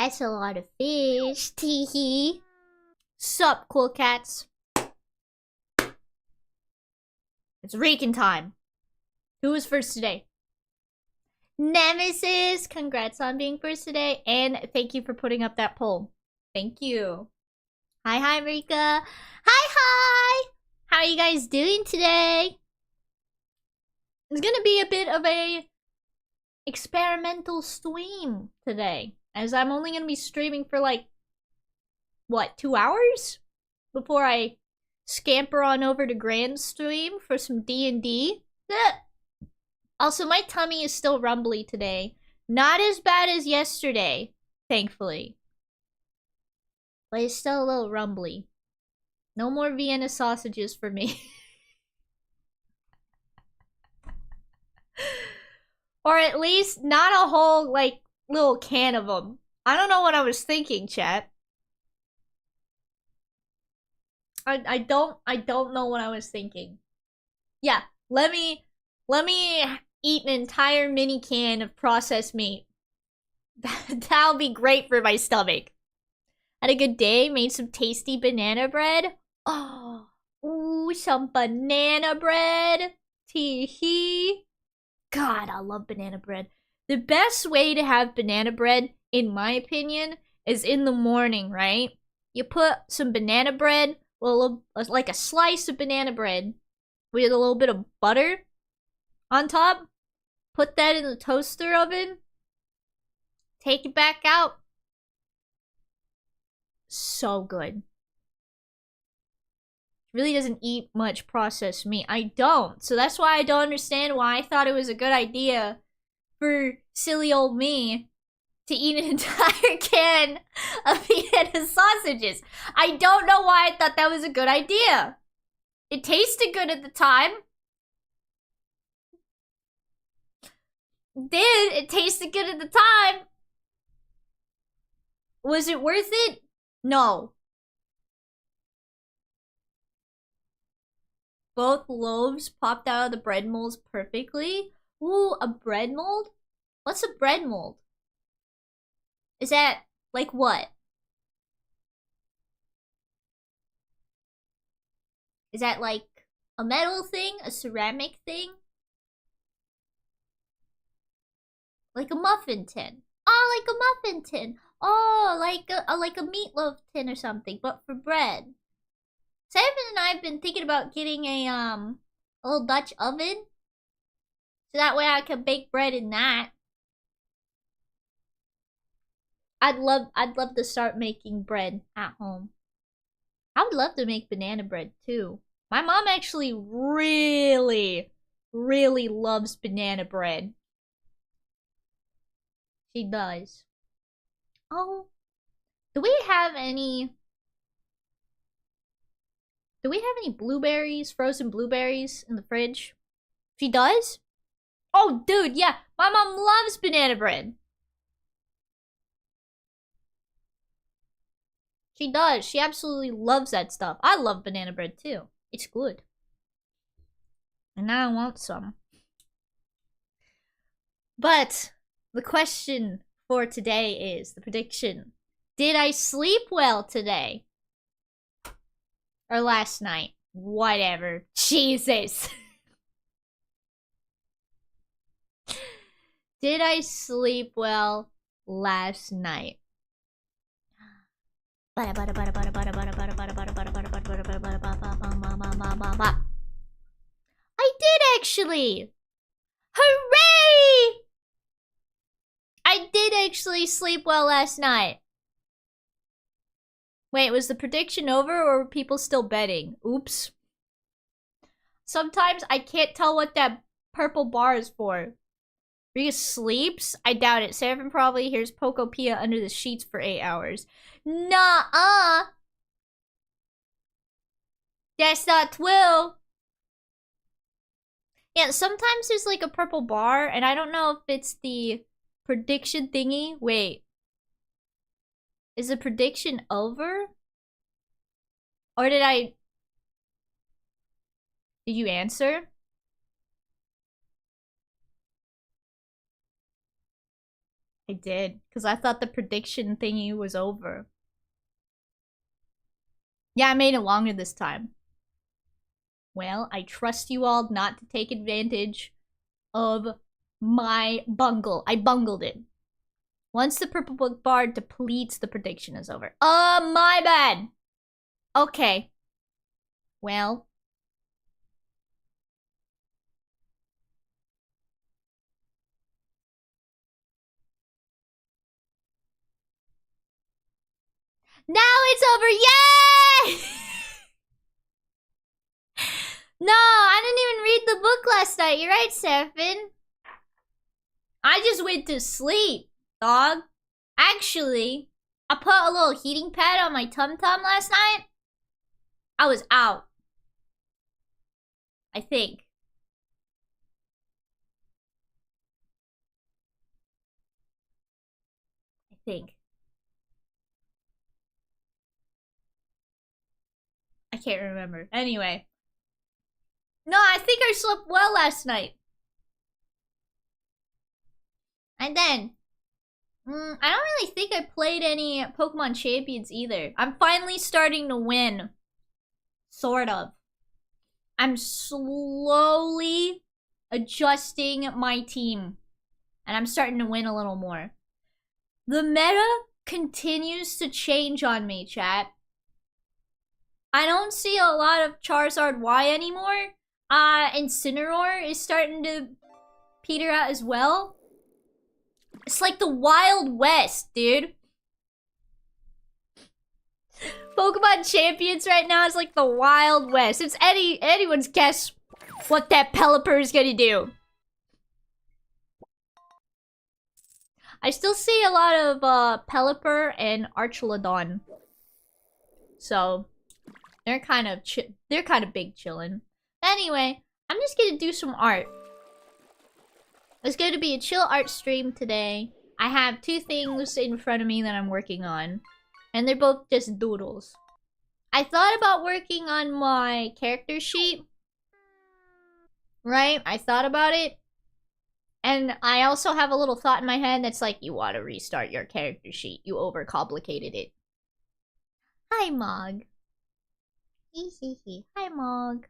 That's a lot of fish. Teehee. Sup, cool cats? It's Rican time. Who was first today? Nemesis! Congrats on being first today. And thank you for putting up that poll. Thank you. Hi, Rika. Hi! How are you guys doing today? It's gonna be a bit of a experimental stream today, as I'm only gonna be streaming for like, what, 2 hours? Before I scamper on over to Grand Stream for some D&D. Also, my tummy is still rumbly today. Not as bad as yesterday, thankfully. But it's still a little rumbly. No more Vienna sausages for me. Or at least not a whole, like, little can of them. I don't know what I was thinking, chat. I don't know what I was thinking. Yeah, let me eat an entire mini can of processed meat. That'll be great for my stomach. Had a good day, made some tasty banana bread. Oh, ooh, some banana bread. Tee-hee. God, I love banana bread. The best way to have banana bread, in my opinion, is in the morning, right? You put some banana bread, like a slice of banana bread, with a little bit of butter on top. Put that in the toaster oven. Take it back out. So good. Really doesn't eat much processed meat. I don't. So that's why I don't understand why I thought it was a good idea for silly old me to eat an entire can of Vienna sausages. I don't know why I thought that was a good idea. It tasted good at the time. It tasted good at the time. Was it worth it? No. Both loaves popped out of the bread molds perfectly. Ooh, a bread mold? What's a bread mold? Is that, like, what? Is that, like, a metal thing? A ceramic thing? Like a muffin tin. Oh, like a muffin tin. Oh, like a meatloaf tin or something, but for bread. Simon and I have been thinking about getting a little Dutch oven. So that way I can bake bread in that. I'd love to start making bread at home. I would love to make banana bread too. My mom actually really loves banana bread. She does. Oh, do we have any blueberries, frozen blueberries in the fridge? She does? Oh, dude, yeah. My mom loves banana bread. She does. She absolutely loves that stuff. I love banana bread too. It's good. And now I want some. But the question for today is the prediction. Did I sleep well today? Or last night? Whatever. Jesus. Did I sleep well last night? I did actually! Hooray! I did actually sleep well last night. Wait, was the prediction over or were people still betting? Oops. Sometimes I can't tell what that purple bar is for. Rika sleeps? I doubt it. Seraphim probably hears Pokopia under the sheets for 8 hours. Nuh-uh. That's not true. Yeah, sometimes there's like a purple bar, and I don't know if it's the prediction thingy. Wait. Is the prediction over? Or did you answer? I did, because I thought the prediction thingy was over. Yeah, I made it longer this time. Well, I trust you all not to take advantage of my bungle. I bungled it. Once the purple book bar depletes, the prediction is over. My bad. Okay. Well. Now it's over. Yay! No, I didn't even read the book last night. You're right, Seraphim. I just went to sleep, dog. Actually, I put a little heating pad on my tum-tum last night. I was out. I think. I can't remember. Anyway. No, I think I slept well last night. And then, I don't really think I played any Pokemon Champions either. I'm finally starting to win. Sort of. I'm slowly adjusting my team. And I'm starting to win a little more. The meta continues to change on me, chat. I don't see a lot of Charizard Y anymore. Incineroar is starting to peter out as well. It's like the Wild West, dude. Pokemon Champions right now is like the Wild West. It's anyone's guess what that Pelipper is gonna do. I still see a lot of Pelipper and Archelodon. So they're kind of big chillin'. Anyway, I'm just gonna do some art. It's going to be a chill art stream today. I have 2 things in front of me that I'm working on. And they're both just doodles. I thought about working on my character sheet. Right? I thought about it. And I also have a little thought in my head that's like, you want to restart your character sheet. You overcomplicated it. Hi, Mog. Hi, Mog.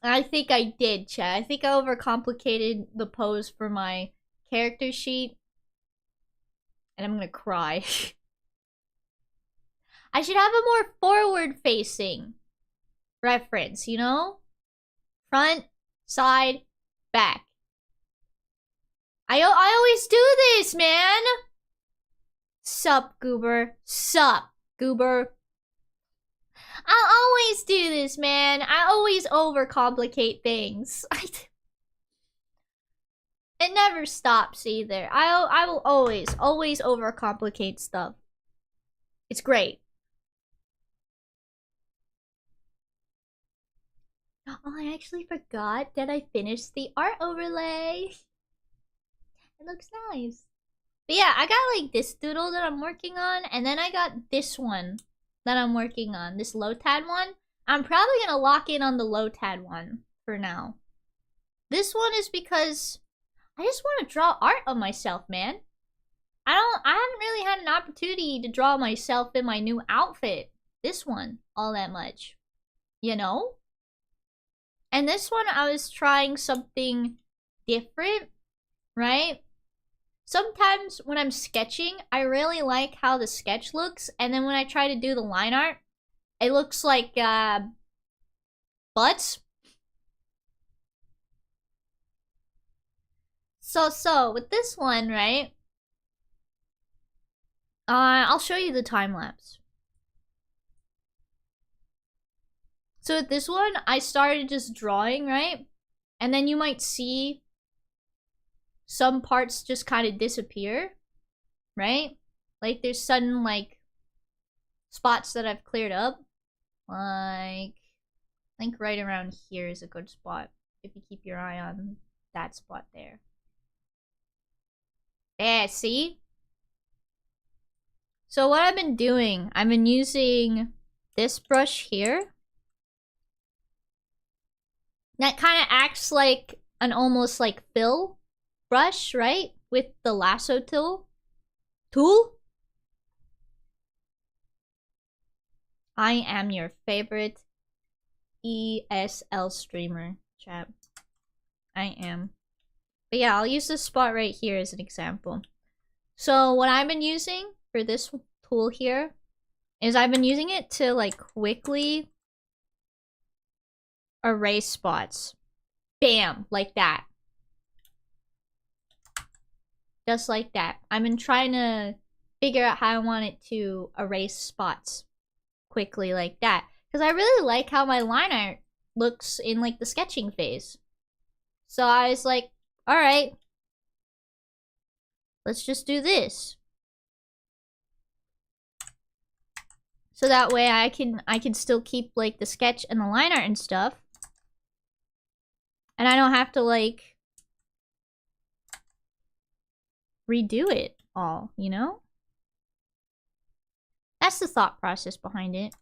I think I did, chat. I think I overcomplicated the pose for my character sheet. And I'm gonna cry. I should have a more forward-facing reference, you know? Front, side, back. I always do this, man! Sup, Goober. Sup, Goober. I'll always do this, man. I always overcomplicate things. It never stops either. I will always overcomplicate stuff. It's great. Oh, I actually forgot that I finished the art overlay. It looks nice. But yeah, I got like this doodle that I'm working on, and then I got this one that I'm working on, this Lotad one. I'm probably gonna lock in on the Lotad one for now. This one is because I just want to draw art of myself, man. I haven't really had an opportunity to draw myself in my new outfit, this one, all that much. You know? And this one, I was trying something different, right? Sometimes when I'm sketching, I really like how the sketch looks, and then when I try to do the line art, it looks like, butts. So, with this one, right? I'll show you the time-lapse. So with this one, I started just drawing, right? And then you might see some parts just kind of disappear, right? Like there's sudden like spots that I've cleared up. Like, I think right around here is a good spot if you keep your eye on that spot there. Yeah, see? So what I've been doing, I've been using this brush here. That kind of acts like an almost like fill, brush, right? With the lasso tool. Tool? I am your favorite ESL streamer, chat. I am. But yeah, I'll use this spot right here as an example. So what I've been using for this tool here is I've been using it to like quickly erase spots. Bam, like that. Just like that. I've been trying to figure out how I want it to erase spots quickly like that. Because I really like how my line art looks in like the sketching phase. So I was like, alright. Let's just do this. So that way I can still keep like the sketch and the line art and stuff. And I don't have to like redo it all, you know? That's the thought process behind it.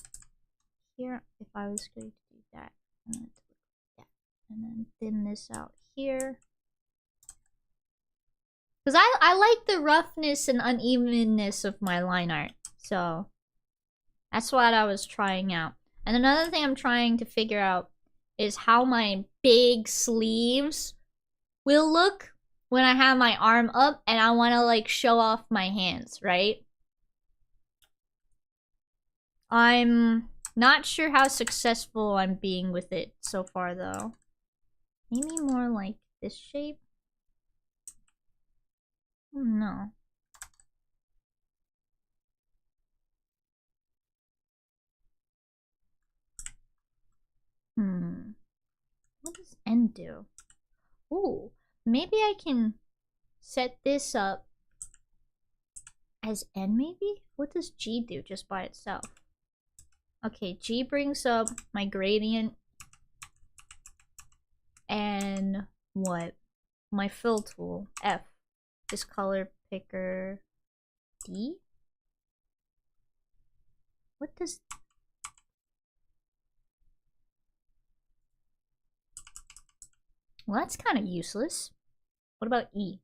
Here, if I was going to do that, and then thin this out here. Because I like the roughness and unevenness of my line art. So that's what I was trying out. And another thing I'm trying to figure out is how my big sleeves will look when I have my arm up and I want to like show off my hands, right? I'm not sure how successful I'm being with it so far though. Maybe more like this shape? No. What does N do? Ooh, maybe I can set this up as N maybe? What does G do just by itself? Okay, G brings up my gradient. And what? My fill tool, F. Is color picker D? What does... Well, that's kind of useless. What about E?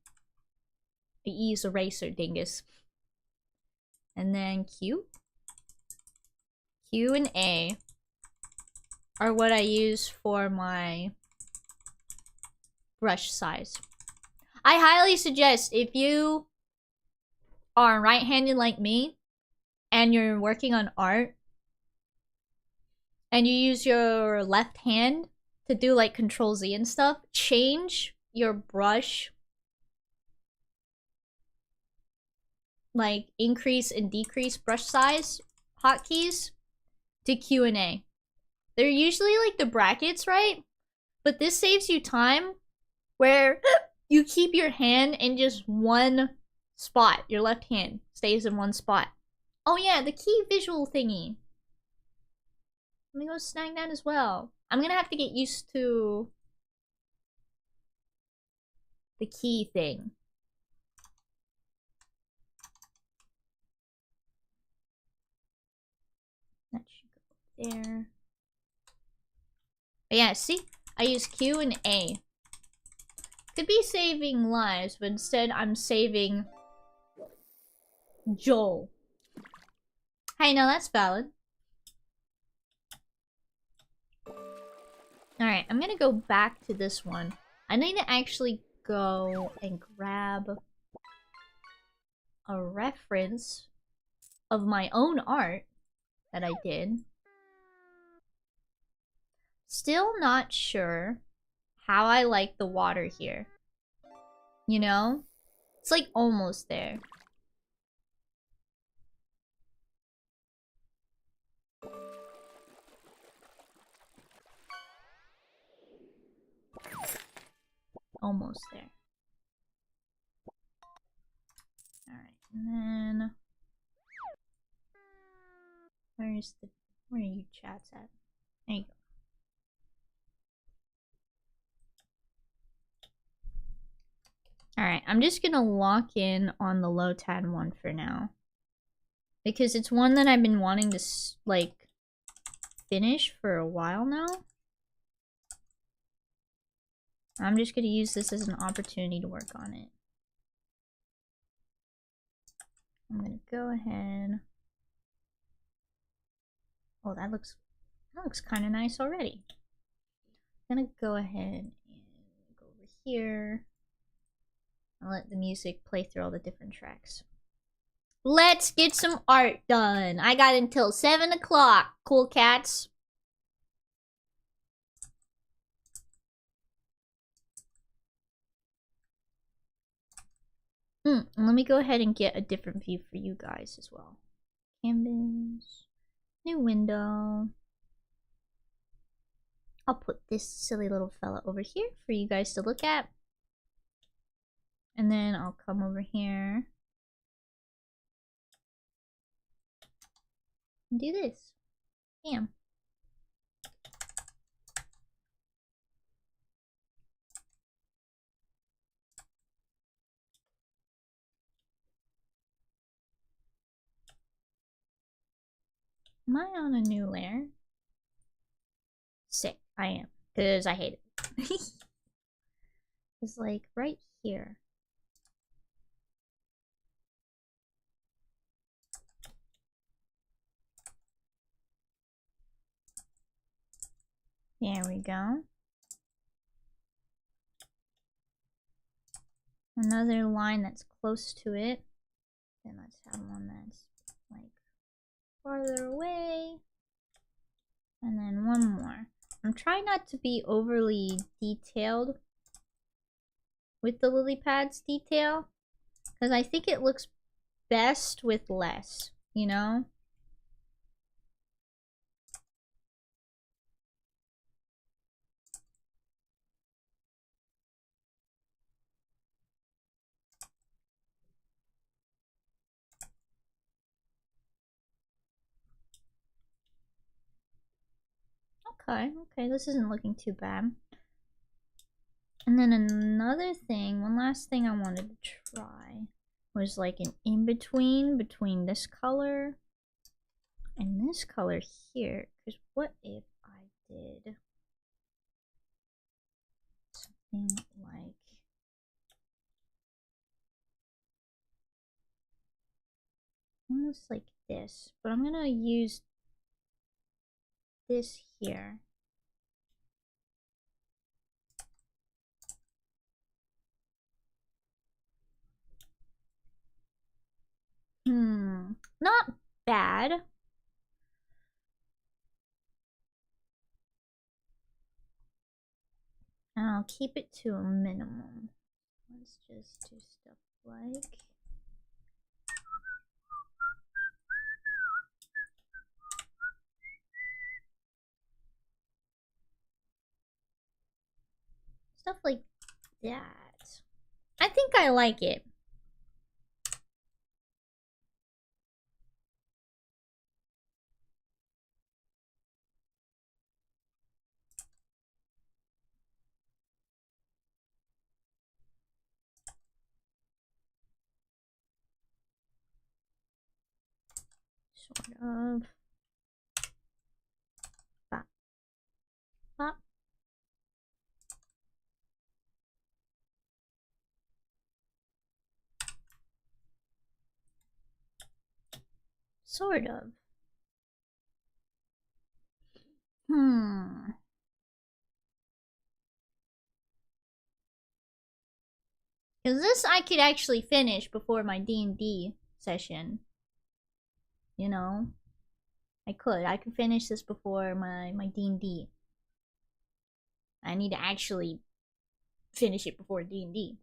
The E is eraser, dingus. And then Q? Q and A are what I use for my brush size. I highly suggest if you are right-handed like me and you're working on art and you use your left hand to do like Control Z and stuff, change your brush like increase and decrease brush size hotkeys to Q and A. They're usually like the brackets, right? But this saves you time where you keep your hand in just one spot. Your left hand stays in one spot. Oh yeah, the key visual thingy. Let me go snag that as well. I'm gonna have to get used to the key thing. That should go there. But yeah, see? I use Q and A. Could be saving lives, but instead I'm saving Joel. Hey, no, that's valid. Alright, I'm gonna go back to this one. I need to actually go and grab a reference of my own art that I did. Still not sure how I like the water here. You know? It's like almost there. Almost there. Alright, and then... where are you chats at? There you go. Alright, I'm just gonna lock in on the Lotan one for now. Because it's one that I've been wanting to, like, finish for a while now. I'm just gonna use this as an opportunity to work on it. I'm gonna go ahead. Oh, that looks kind of nice already. I'm gonna go ahead and go over here. I'll let the music play through all the different tracks. Let's get some art done. I got until 7 o'clock, cool cats. Let me go ahead and get a different view for you guys as well. Canvas, new window. I'll put this silly little fella over here for you guys to look at. And then I'll come over here and do this. Bam. Am I on a new layer? Sick, I am. Because I hate it. It's like right here. There we go. Another line that's close to it. Then let's have one that's like farther away. And then one more. I'm trying not to be overly detailed with the lily pads detail, because I think it looks best with less, you know? Okay, this isn't looking too bad. And then another thing, one last thing I wanted to try was like an in-between between this color and this color here. Because what if I did something like almost like this, but I'm gonna use this here. Not bad. And I'll keep it to a minimum. Let's just do stuff like that. I think I like it. Sort of. Bop. Bop. Sort of. Because this I could actually finish before my D&D session. You know? I could finish this before my D&D. I need to actually finish it before D&D.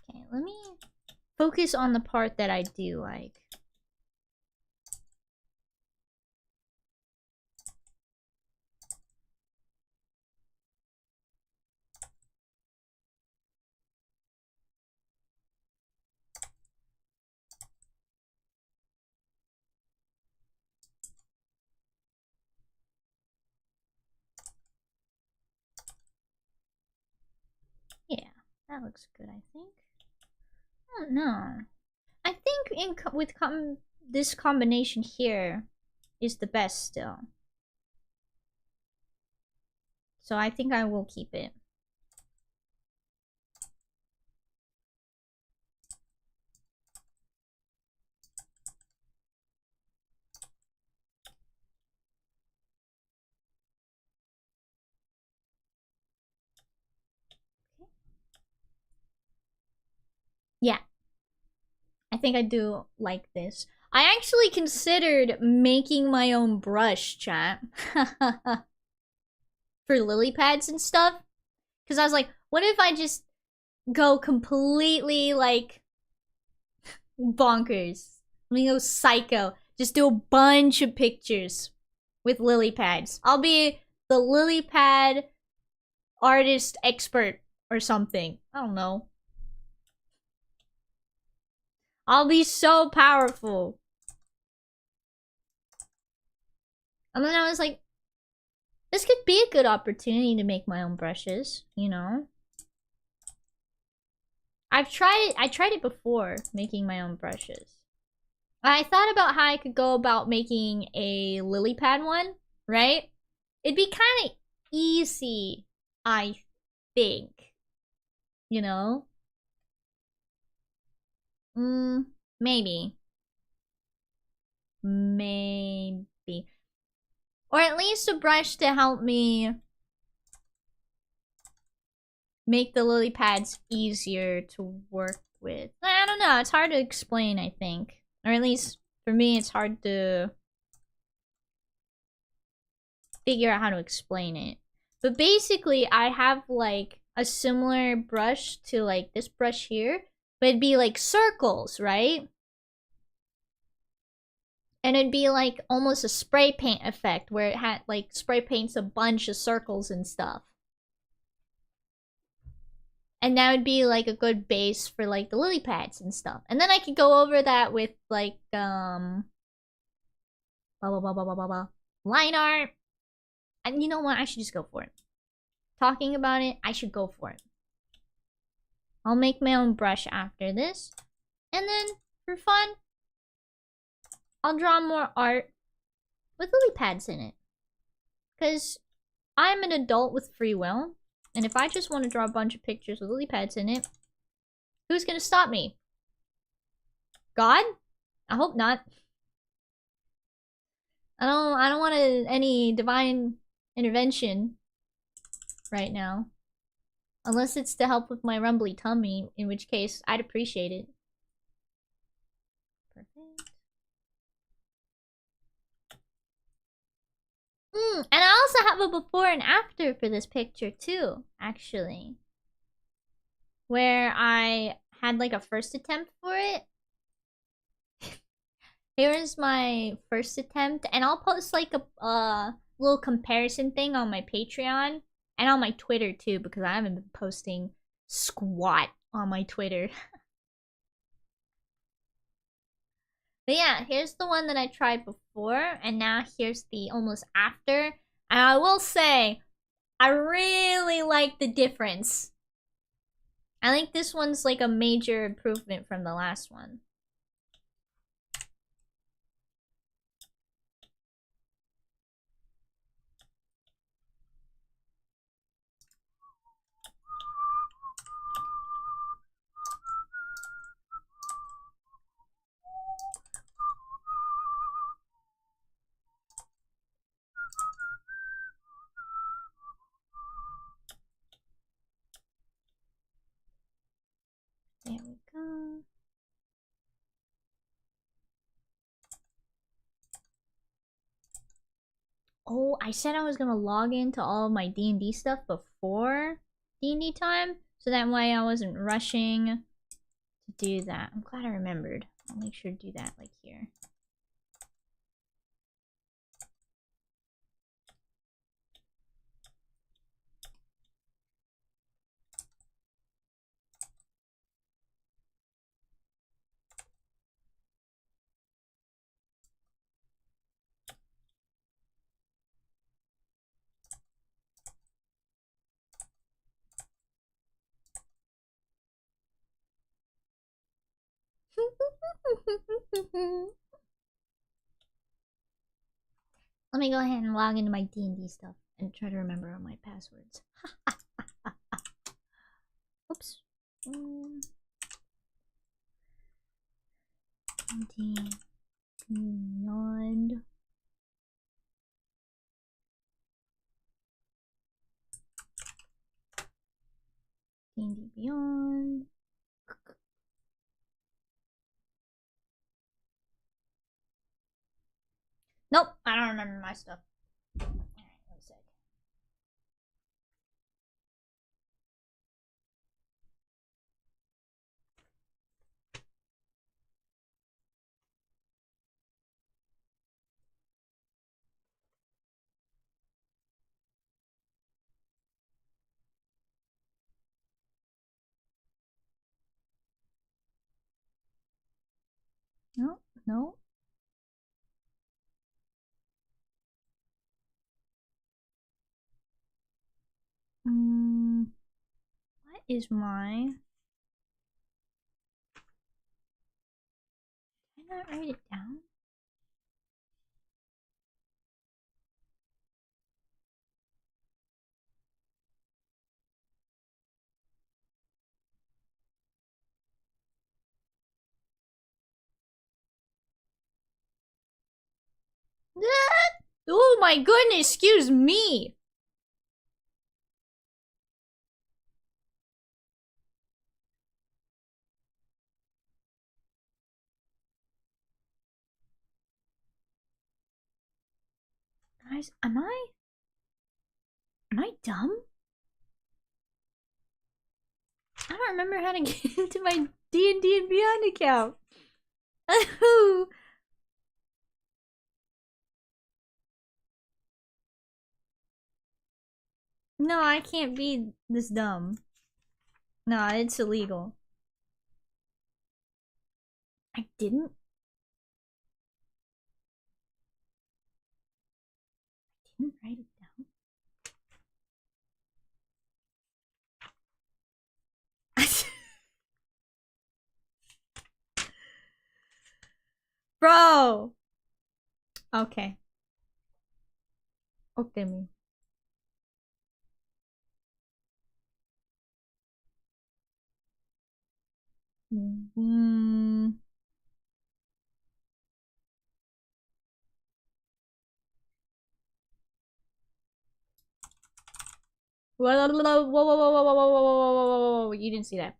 Okay, let me focus on the part that I do like. Yeah, that looks good, I think. I don't know. I think this combination here is the best still. So I think I will keep it. Yeah, I think I do like this. I actually considered making my own brush, chat. For lily pads and stuff. Because I was like, what if I just go completely, like, bonkers? Let me go psycho. Just do a bunch of pictures with lily pads. I'll be the lily pad artist expert or something. I don't know. I'll be so powerful. And then I was like, this could be a good opportunity to make my own brushes, you know? I tried it before, making my own brushes. I thought about how I could go about making a lily pad one, right? It'd be kind of easy, I think. You know? Maybe. Maybe. Or at least a brush to help me make the lily pads easier to work with. I don't know, it's hard to explain, I think. Or at least, for me, it's hard to figure out how to explain it. But basically, I have, like, a similar brush to, like, this brush here. But it'd be, like, circles, right? And it'd be, like, almost a spray paint effect. Where it had, like, spray paints a bunch of circles and stuff. And that would be, like, a good base for, like, the lily pads and stuff. And then I could go over that with, like, blah, blah, blah, blah, blah, blah, blah. Line art. And you know what? I should just go for it. Talking about it, I should go for it. I'll make my own brush after this. And then, for fun, I'll draw more art with lily pads in it. Because I'm an adult with free will. And if I just want to draw a bunch of pictures with lily pads in it, who's going to stop me? God? I hope not. I don't want any divine intervention right now. Unless it's to help with my rumbly tummy, in which case I'd appreciate it. Perfect. And I also have a before and after for this picture too, actually. Where I had like a first attempt for it. Here's my first attempt, and I'll post like a little comparison thing on my Patreon and on my Twitter too, because I haven't been posting squat on my Twitter. But yeah, here's the one that I tried before, and now here's the almost after. And I will say, I really like the difference. I think this one's like a major improvement from the last one. There we go. Oh, I said I was gonna log into all of my D&D stuff before D&D time, so that way I wasn't rushing to do that. I'm glad I remembered. I'll make sure to do that, like, here. Let me go ahead and log into my D&D stuff and try to remember all my passwords. Oops. D&D Beyond. D&D Beyond. Nope, I don't remember my stuff. Alright, 1 sec. No, no. What is my... Did I not write it down? Oh my goodness, excuse me! Guys, am I dumb? I don't remember how to get into my D&D and Beyond account. No, I can't be this dumb. No, it's illegal. I didn't write it down. Bro! Okay. Okay, me. Whoa, whoa, whoa, whoa, whoa, whoa, whoa, whoa, whoa, whoa, whoa, you didn't see that.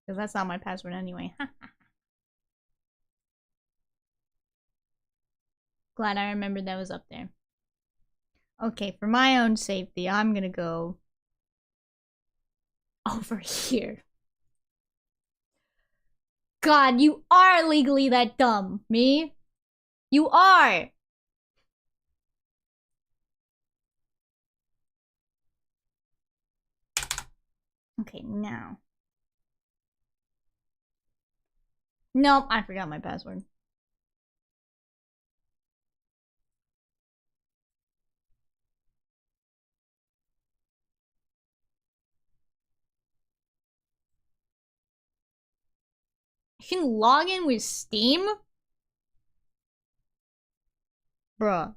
Because that's not my password anyway. Glad I remembered that was up there. Okay, for my own safety, I'm gonna go over here. God, you are legally that dumb, me. You are. Okay, now. Nope, I forgot my password. You can log in with Steam? Bruh.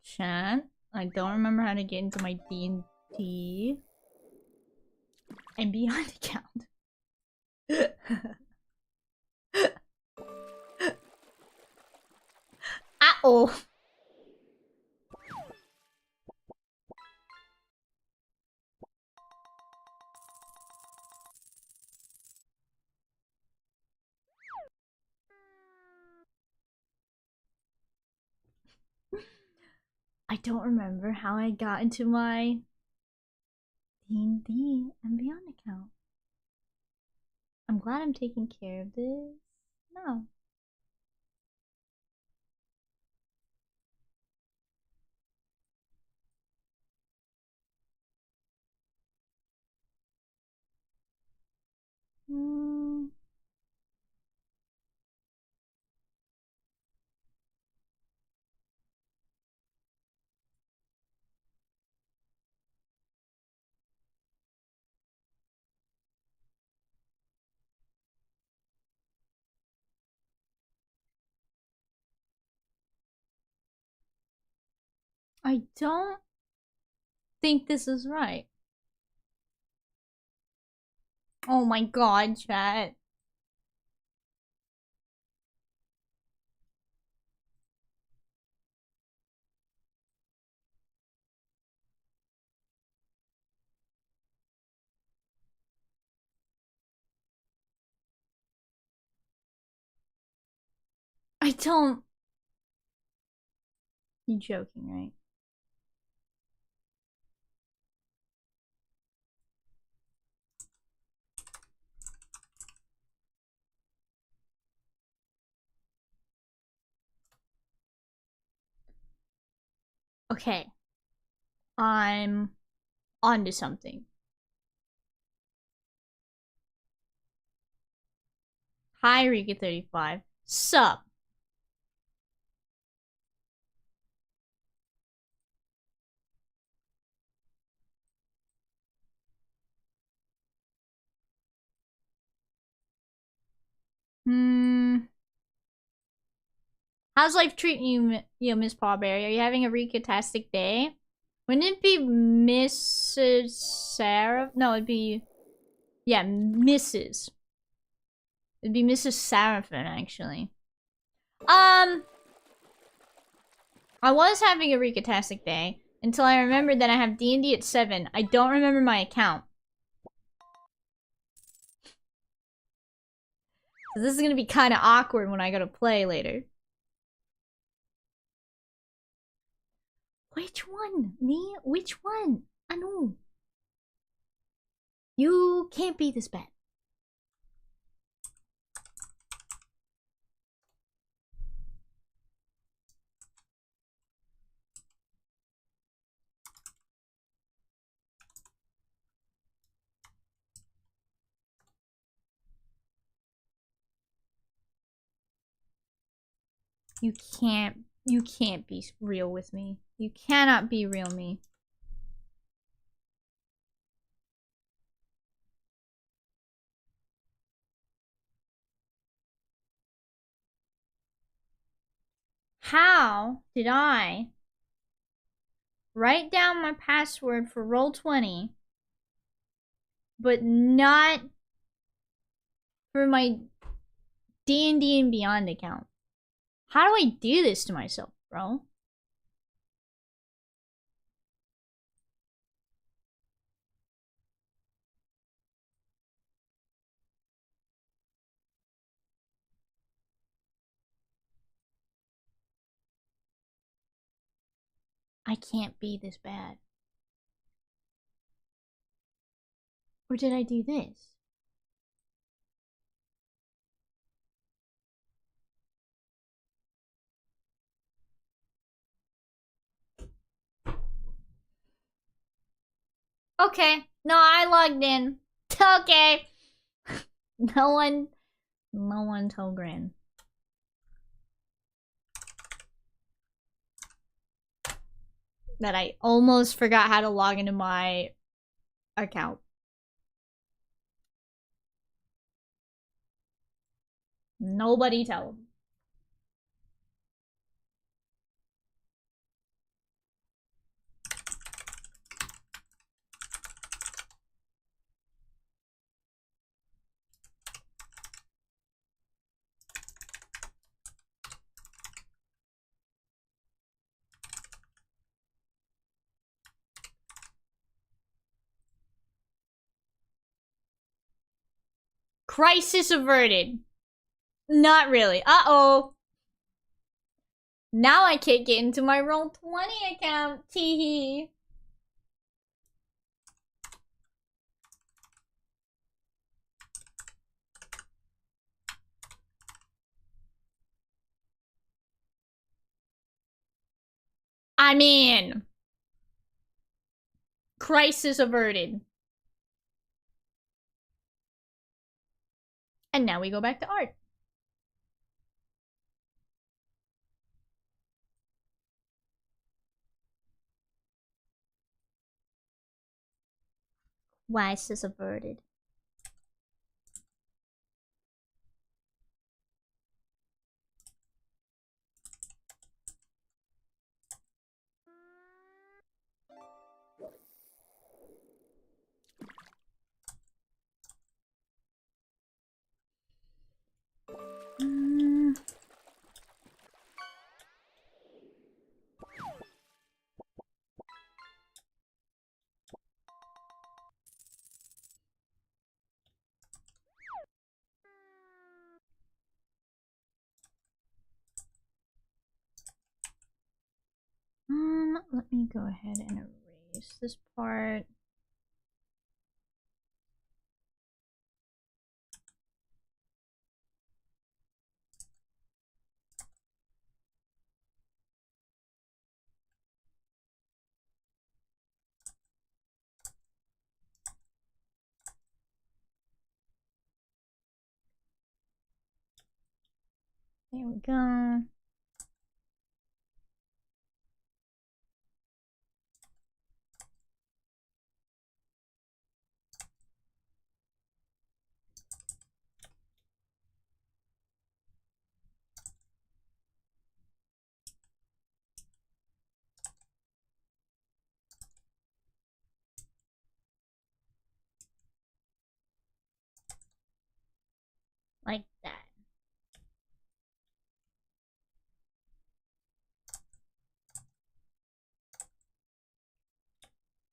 Chat. I don't remember how to get into my D&D and Beyond account. Uh-oh. I don't remember how I got into my D&D and Beyond account. I'm glad I'm taking care of this. No. I don't think this is right. Oh my god, chat. I don't... You joking, right? Okay. I'm onto something. Hi, Rika35. Sup? How's life treating you, Miss Pawberry? Are you having a Rika-tastic day? Wouldn't it be Mrs. Sarah? No, it'd be... Yeah, Mrs. It'd be Mrs. Seraphim, actually. I was having a Rika-tastic day until I remembered that I have D&D at 7. I don't remember my account. So this is gonna be kind of awkward when I go to play later. Which one? Me? Which one? I know. You can't be this bad. You can't be real with me. You cannot be real me. How did I write down my password for Roll20, but not for my D&D and Beyond account? How do I do this to myself, bro? I can't be this bad. Or did I do this? Okay. No, I logged in. Okay. No one told Gran. That I almost forgot how to log into my account. Nobody tell him. Crisis averted. Not really. Uh-oh. Now I can't get into my Roll20 account. Teehee. I mean, crisis averted. And now we go back to art. Crisis averted. Let me go ahead and erase this part. There we go. Like that.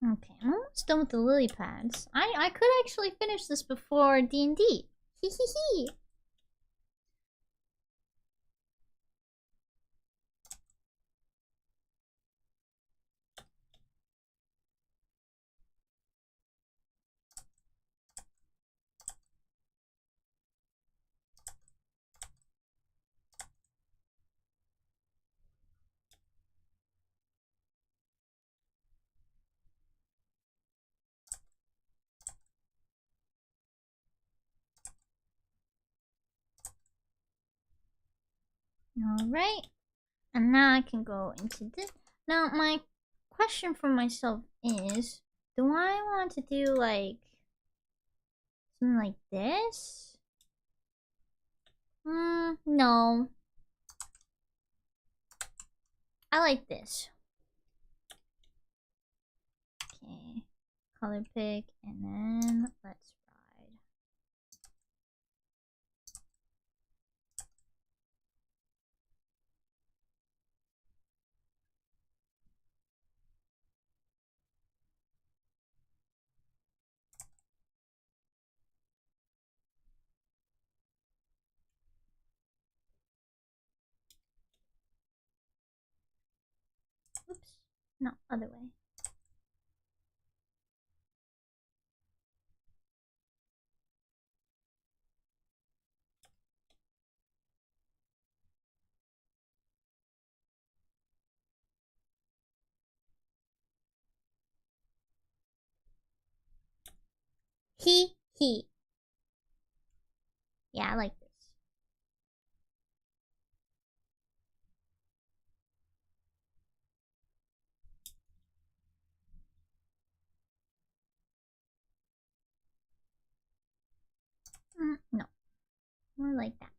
Okay, I'm almost done with the lily pads. I could actually finish this before D&D. Hee hee hee. Alright. And now I can go into this. Now, my question for myself is, do I want to do, like, something like this? No. I like this. Okay. Color pick, and then let's ride. Oops. No, other way. He. Yeah, I like this. No. More like that.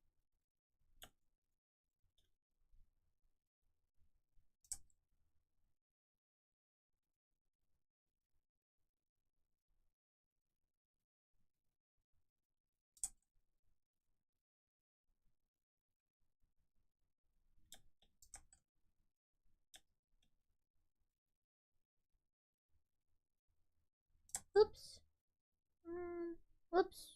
Oops. Whoops.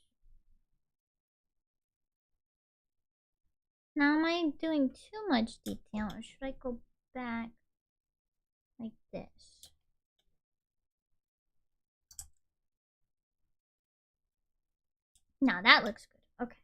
Now am I doing too much detail, or should I go back like this? No, that looks good. Okay.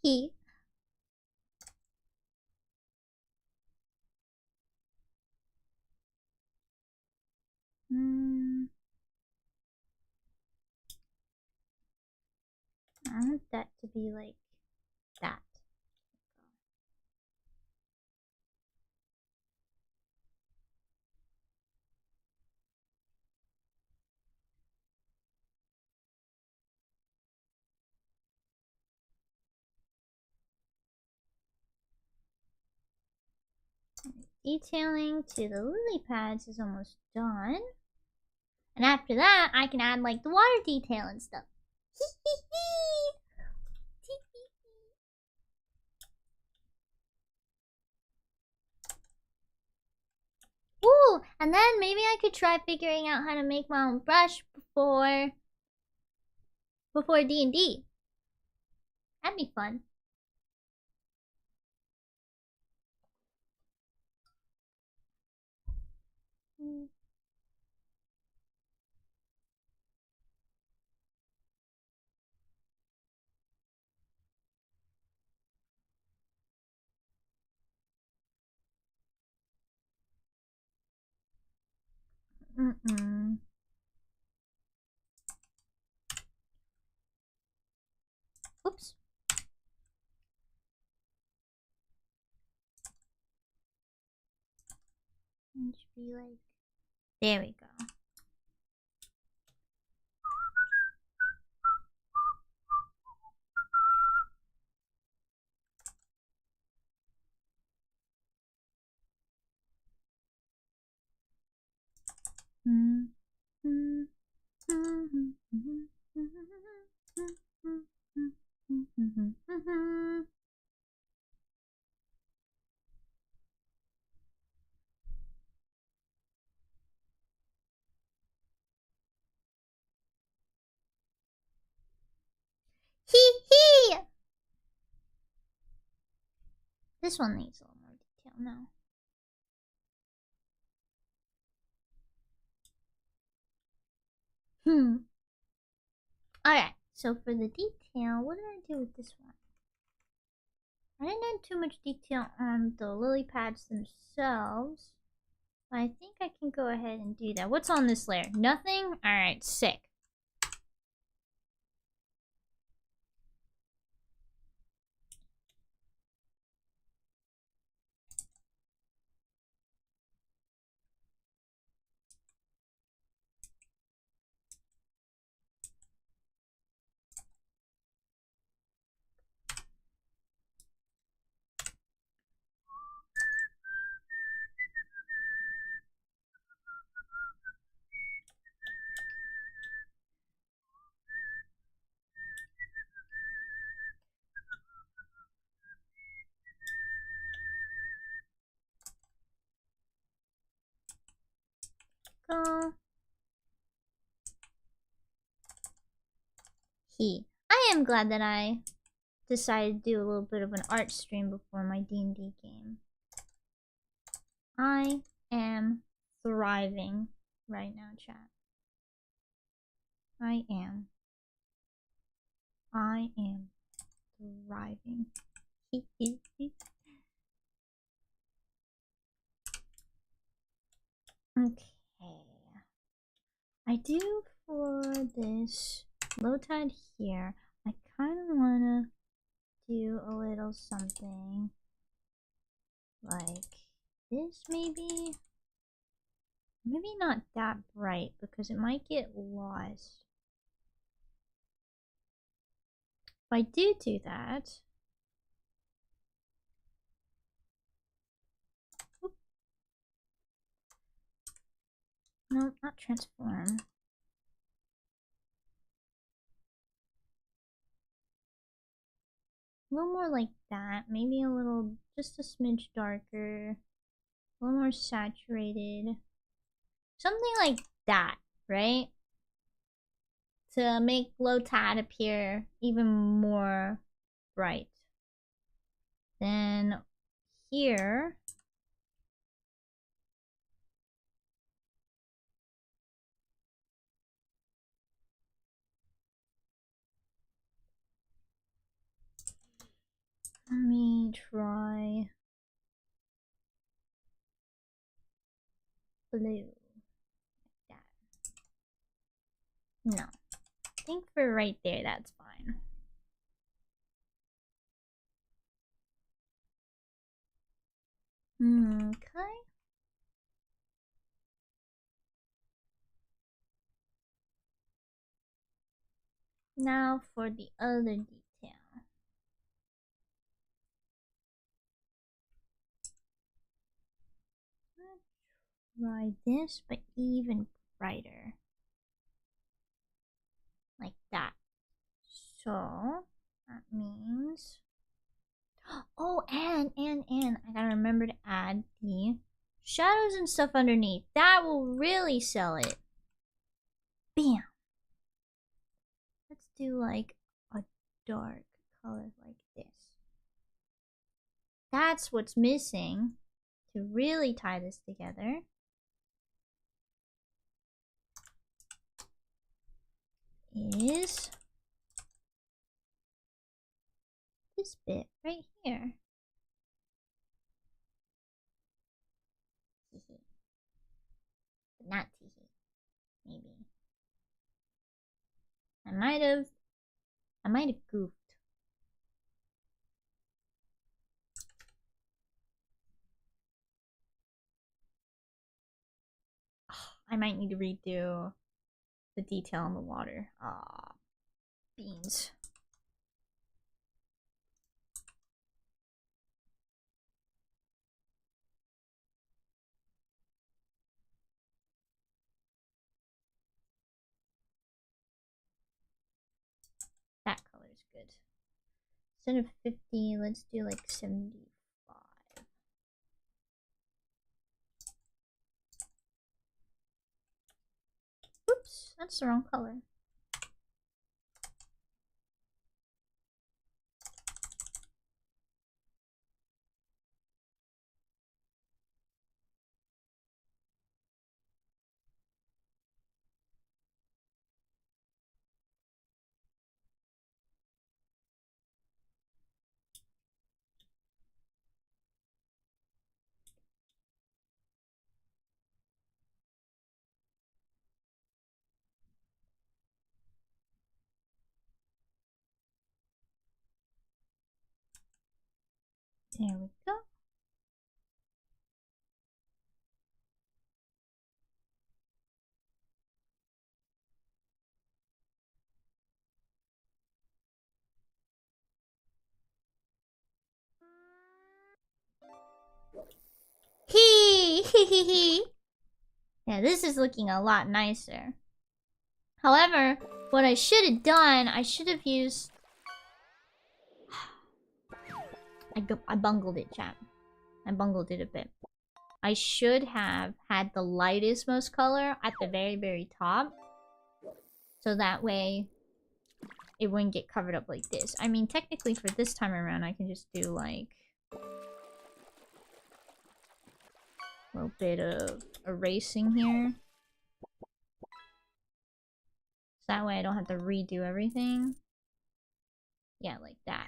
He. I want that to be like that. Detailing to the lily pads is almost done. And after that, I can add like the water detail and stuff. Ooh, and then maybe I could try figuring out how to make my own brush before D&D. That'd be fun. Oops. It should be like, there we go. Hee hee! This one needs a little more detail now. Alright, so for the detail, what did I do with this one? I didn't add too much detail on the lily pads themselves. But I think I can go ahead and do that. What's on this layer? Nothing? Alright, sick. Go. I am glad that I decided to do a little bit of an art stream before my D&D game. I am thriving right now, chat. I am thriving. Okay. I do for this low tide here. I kind of want to do a little something like this, maybe. Maybe not that bright because it might get lost. If I do that, oop. No, not transform. A little more like that, maybe a little, just a smidge darker, a little more saturated. Something like that, right? To make low tide appear even more bright. Then here, Let me try blue. Like that. No. I think for right there, that's fine. Okay. Now for the other detail. Try this, but even brighter. Like that. So, that means... Oh, and I gotta remember to add the shadows and stuff underneath. That will really sell it. Bam! Let's do like a dark color like this. That's what's missing to really tie this together. Is this bit right here. Teehee. But not teehee. Maybe. I might have goofed. I might need to redo the detail on the water. Ah, beans. That color's good. Instead of 50, let's do like 75. Oops, that's the wrong color. There we go. Hee. Yeah, this is looking a lot nicer. However, what I should have done, I should have used... I bungled it, chat. I bungled it a bit. I should have had the lightest most color at the very, very top. So that way, it wouldn't get covered up like this. I mean, technically for this time around, I can just do like... a little bit of erasing here. So that way I don't have to redo everything. Yeah, like that.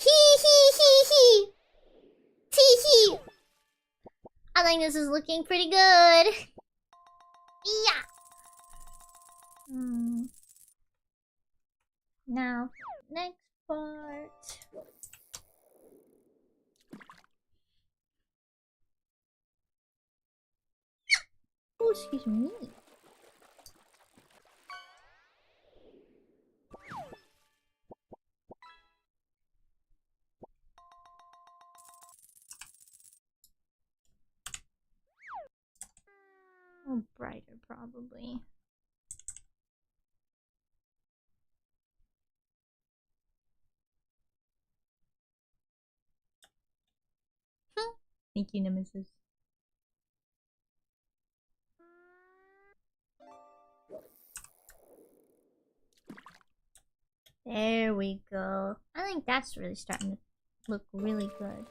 Hee. Tee. I think this is looking pretty good. Yeah. Now, next part. Oh, excuse me. Oh, brighter, probably. Thank you, Nemesis. There we go. I think that's really starting to look really good.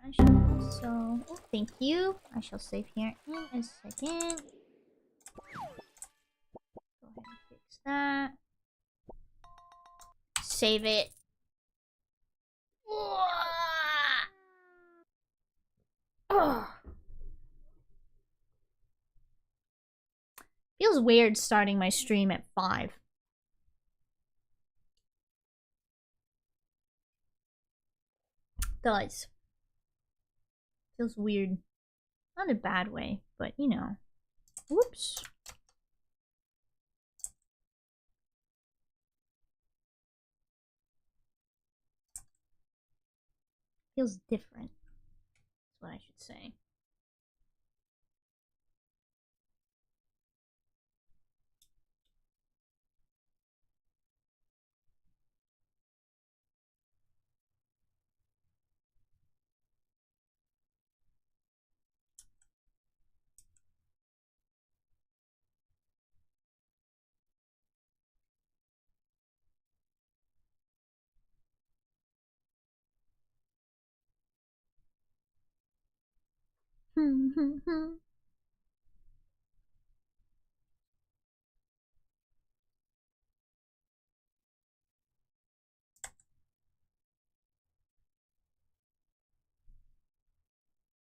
I shall also... Oh, thank you. I shall save here in a second. Go ahead and fix that. Save it. Oh. Feels weird starting my stream at 5. Does. Feels weird. Not in a bad way, but you know. Whoops. Feels different. That's what I should say.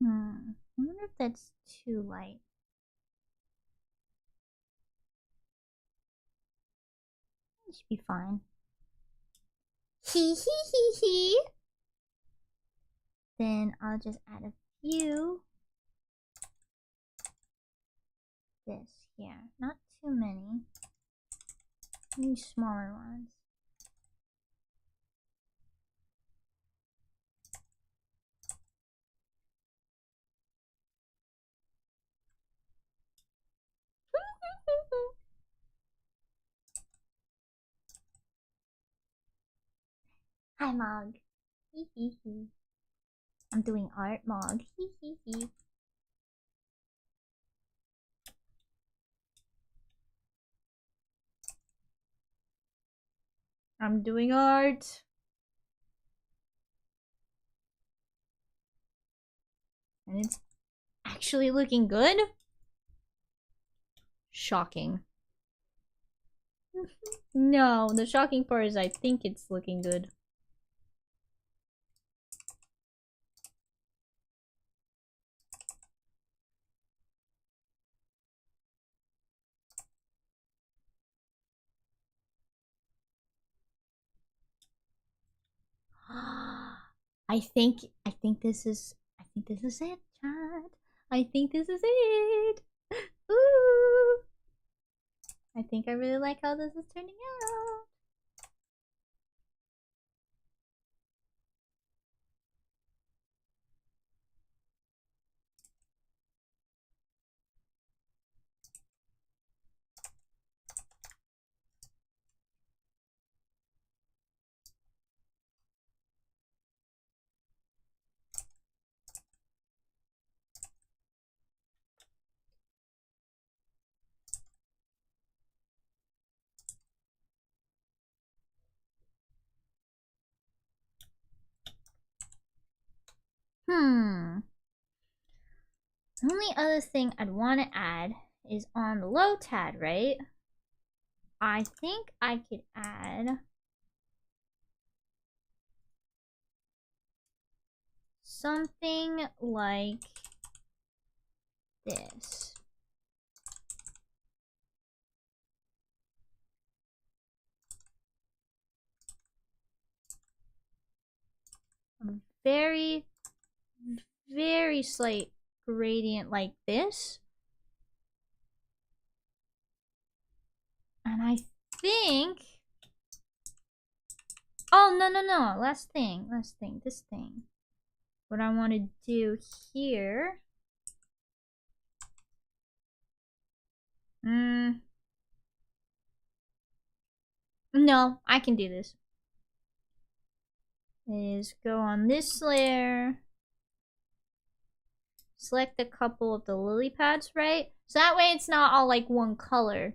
I wonder if that's too light. It should be fine. Hee hee hee hee. Then I'll just add a few. This here. Not too many. Maybe smaller ones. Hi, Mog. Hee hee hee. I'm doing art, Mog. Hee hee hee. I'm doing art. And it's actually looking good? Shocking. No, the shocking part is I think it's looking good. I think this is it, chat. I think this is it. Ooh. I think I really like how this is turning out. The only other thing I'd want to add is on the low tad, right? I think I could add something like this. A very, very slight gradient like this. And I think... Oh, no. Last thing. This thing. What I want to do here No, I can do this. Is go on this layer. Select a couple of the lily pads, right? So that way it's not all like one color.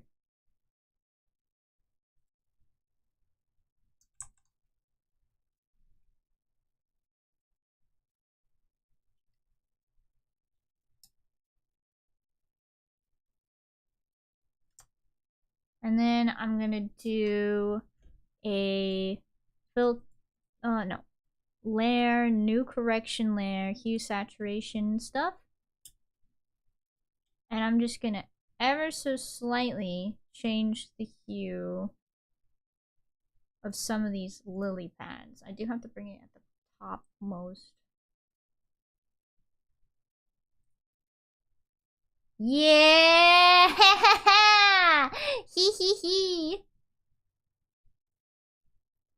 And then I'm gonna do a no. Layer, new correction layer, hue saturation stuff. And I'm just gonna ever so slightly change the hue of some of these lily pads. I do have to bring it at the top most. Yeah! Hee hee hee!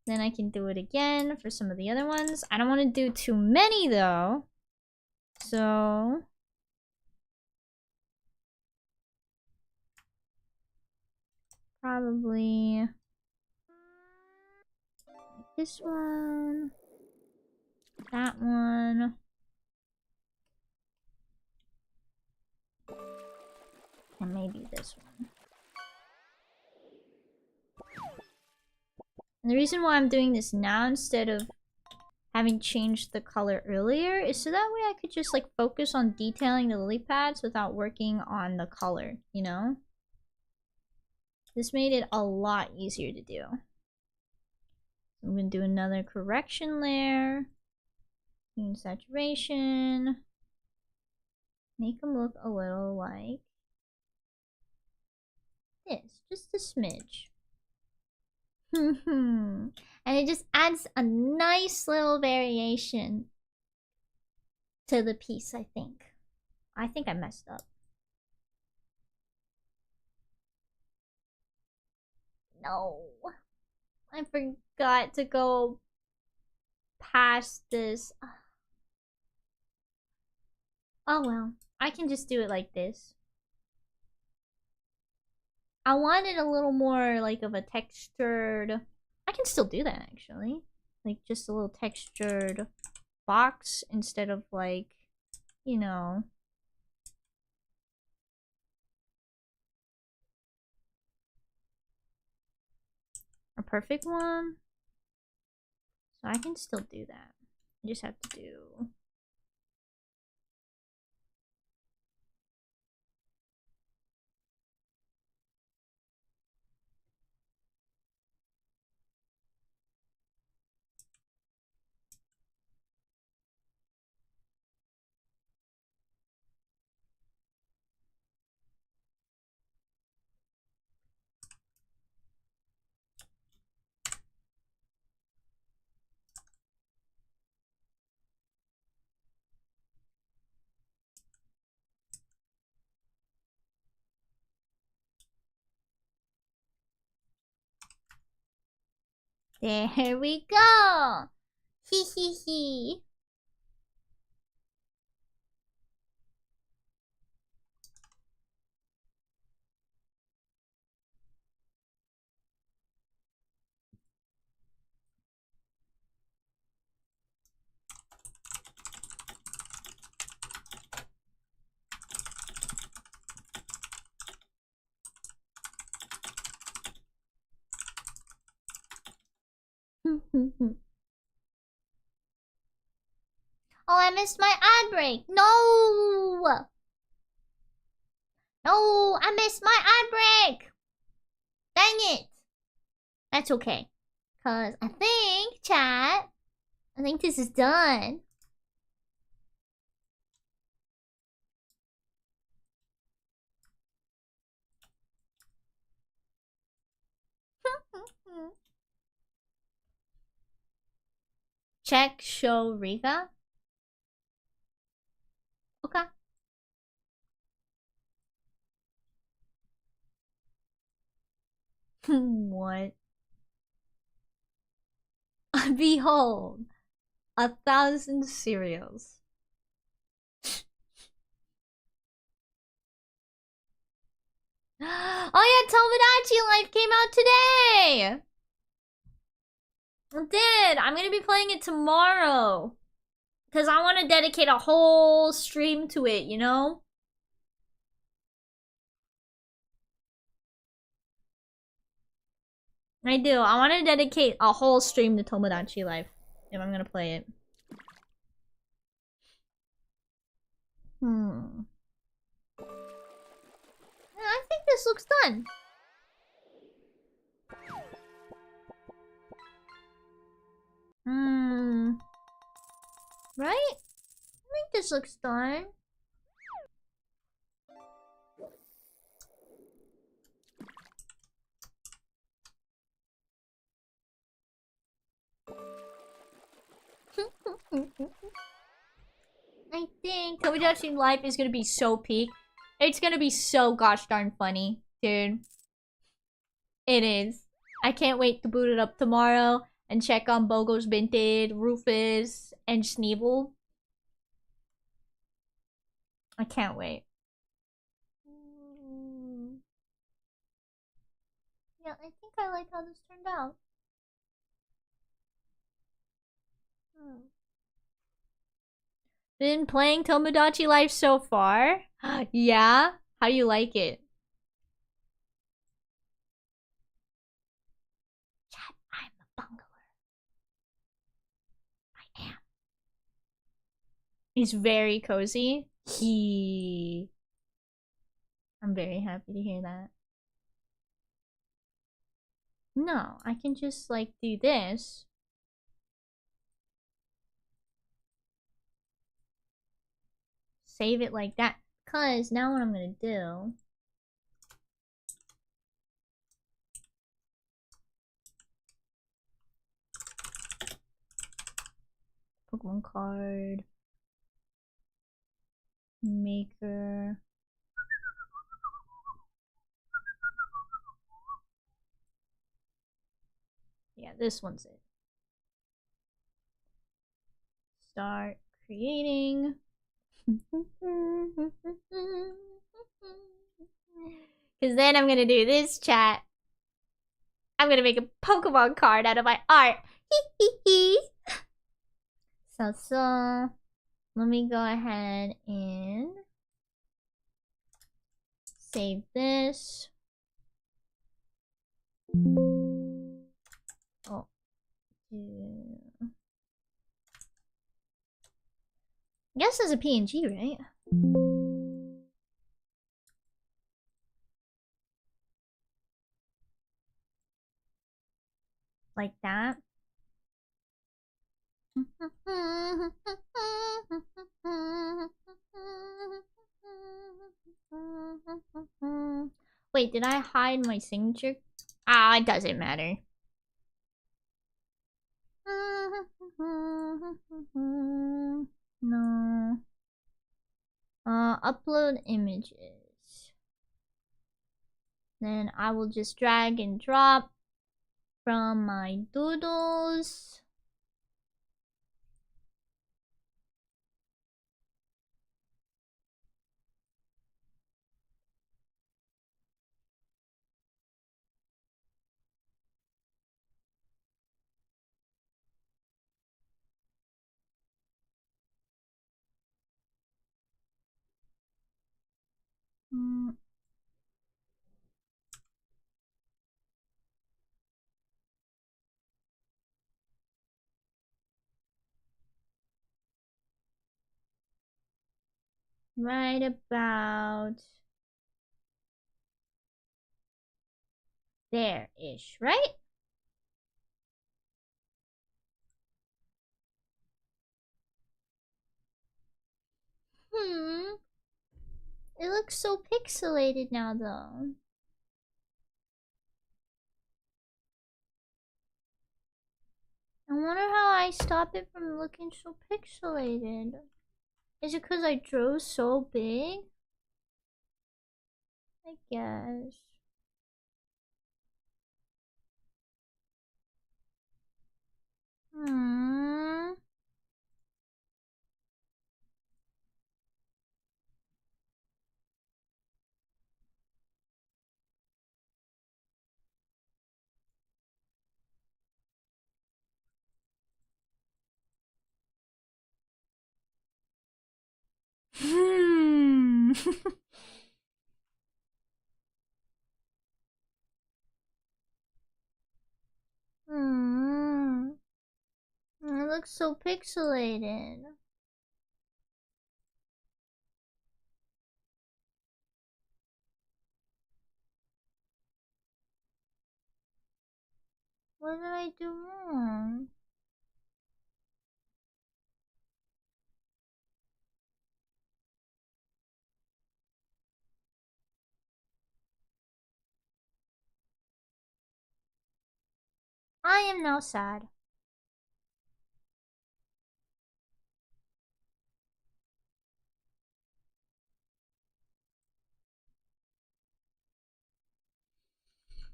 Then I can do it again for some of the other ones. I don't want to do too many though. So... probably... this one. That one. And maybe this one. And the reason why I'm doing this now instead of having changed the color earlier is so that way I could just like focus on detailing the lily pads without working on the color, you know? This made it a lot easier to do. I'm gonna do another correction layer. Hue saturation. Make them look a little like this, just a smidge. And it just adds a nice little variation to the piece, I think. I think I messed up. No. I forgot to go past this. Oh well. I can just do it like this. I wanted a little more like of a textured... I can still do that actually. Like just a little textured box instead of like, you know... a perfect one. So I can still do that. I just have to do... there we go! Hee hee hee. Oh, I missed my ad break. No! No, I missed my ad break. Dang it. That's okay. Cause I think, chat, I think this is done. Check show Riga. Okay. What? Behold, 1,000 cereals. Oh yeah, Tomodachi Life came out today! It did! I'm gonna be playing it tomorrow. Because I want to dedicate a whole stream to it, you know? I do. I want to dedicate a whole stream to Tomodachi Life. If I'm gonna play it. Yeah, I think this looks done. Right? I think this looks done. I think Tomodachi Life is gonna be so peak. It's gonna be so gosh darn funny, dude. It is. I can't wait to boot it up tomorrow and check on Bogo's Binted, Rufus, and Sneeble. I can't wait. Yeah, I think I like how this turned out. Been playing Tomodachi Life so far? Yeah? How do you like it? Chat, I'm a bungalow. I am. He's very cozy. I'm very happy to hear that. No, I can just like do this. Save it like that. Cause now what I'm gonna do. Pokemon card. Maker. Yeah, this one's it. Start creating. Because then I'm going to do this, chat. I'm going to make a Pokemon card out of my art. So, let me go ahead and save this. Oh, yeah. I guess it's a PNG, right? Like that. Wait, did I hide my signature? Ah, it doesn't matter. No. Upload images. Then I will just drag and drop from my doodles. Right about there-ish, right? It looks so pixelated now, though. I wonder how I stop it from looking so pixelated. Is it because I drew so big? I guess. Hmm. Hmm. It looks so pixelated. What did I do wrong? I am now sad.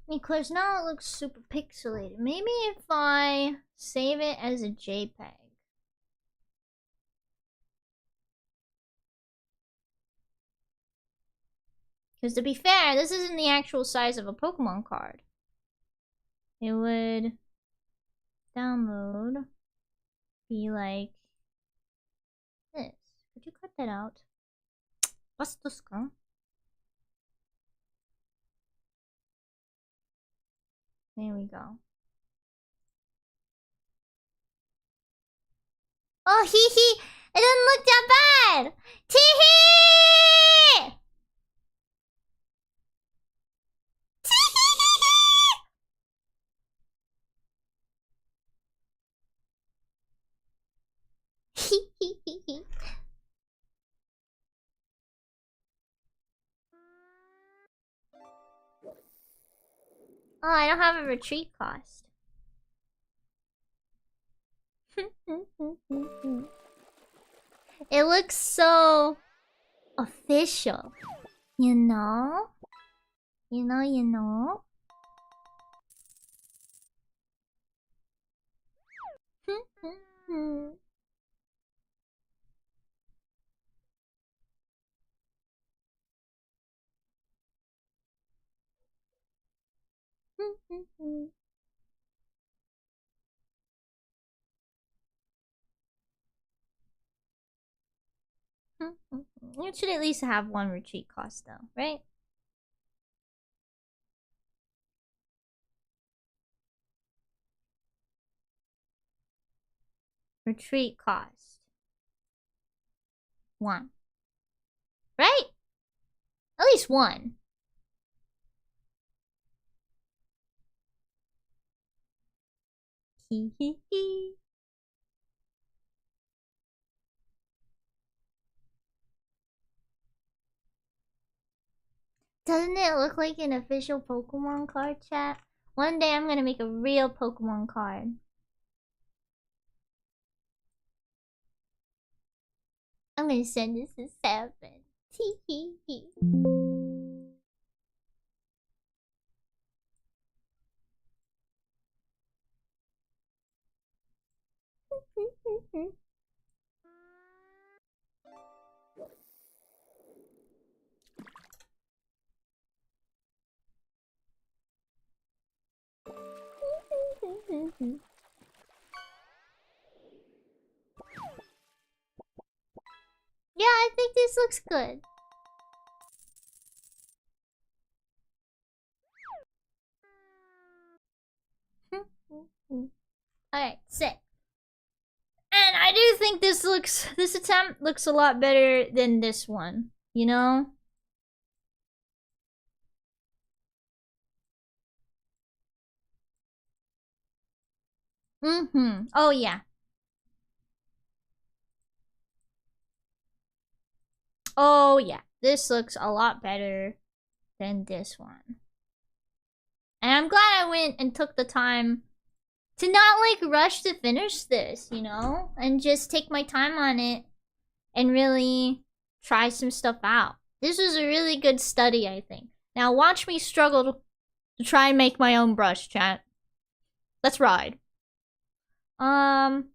Because now it looks super pixelated. Maybe if I save it as a JPEG. Because to be fair, this isn't the actual size of a Pokemon card. It would download be like this. Could you cut that out? What's this called? There we go. Oh, hee hee! It doesn't look that bad! Tee hee! Hee hee hee hee. Oh, I don't have a retreat cost. It looks so official. You know? You know? You should at least have one retreat cost though, right? Retreat cost. One. Right? At least one. Hee hee hee. Doesn't it look like an official Pokemon card, chat? One day I'm gonna make a real Pokemon card. I'm gonna send this to 7. Tee hee hee. Yeah, I think this looks good. Alright, sick. And I do think this attempt looks a lot better than this one, you know? Mm-hmm. Oh, yeah. Oh, yeah. This looks a lot better than this one. And I'm glad I went and took the time to not, like, rush to finish this, you know? And just take my time on it and really try some stuff out. This was a really good study, I think. Now watch me struggle to try and make my own brush, chat. Let's ride.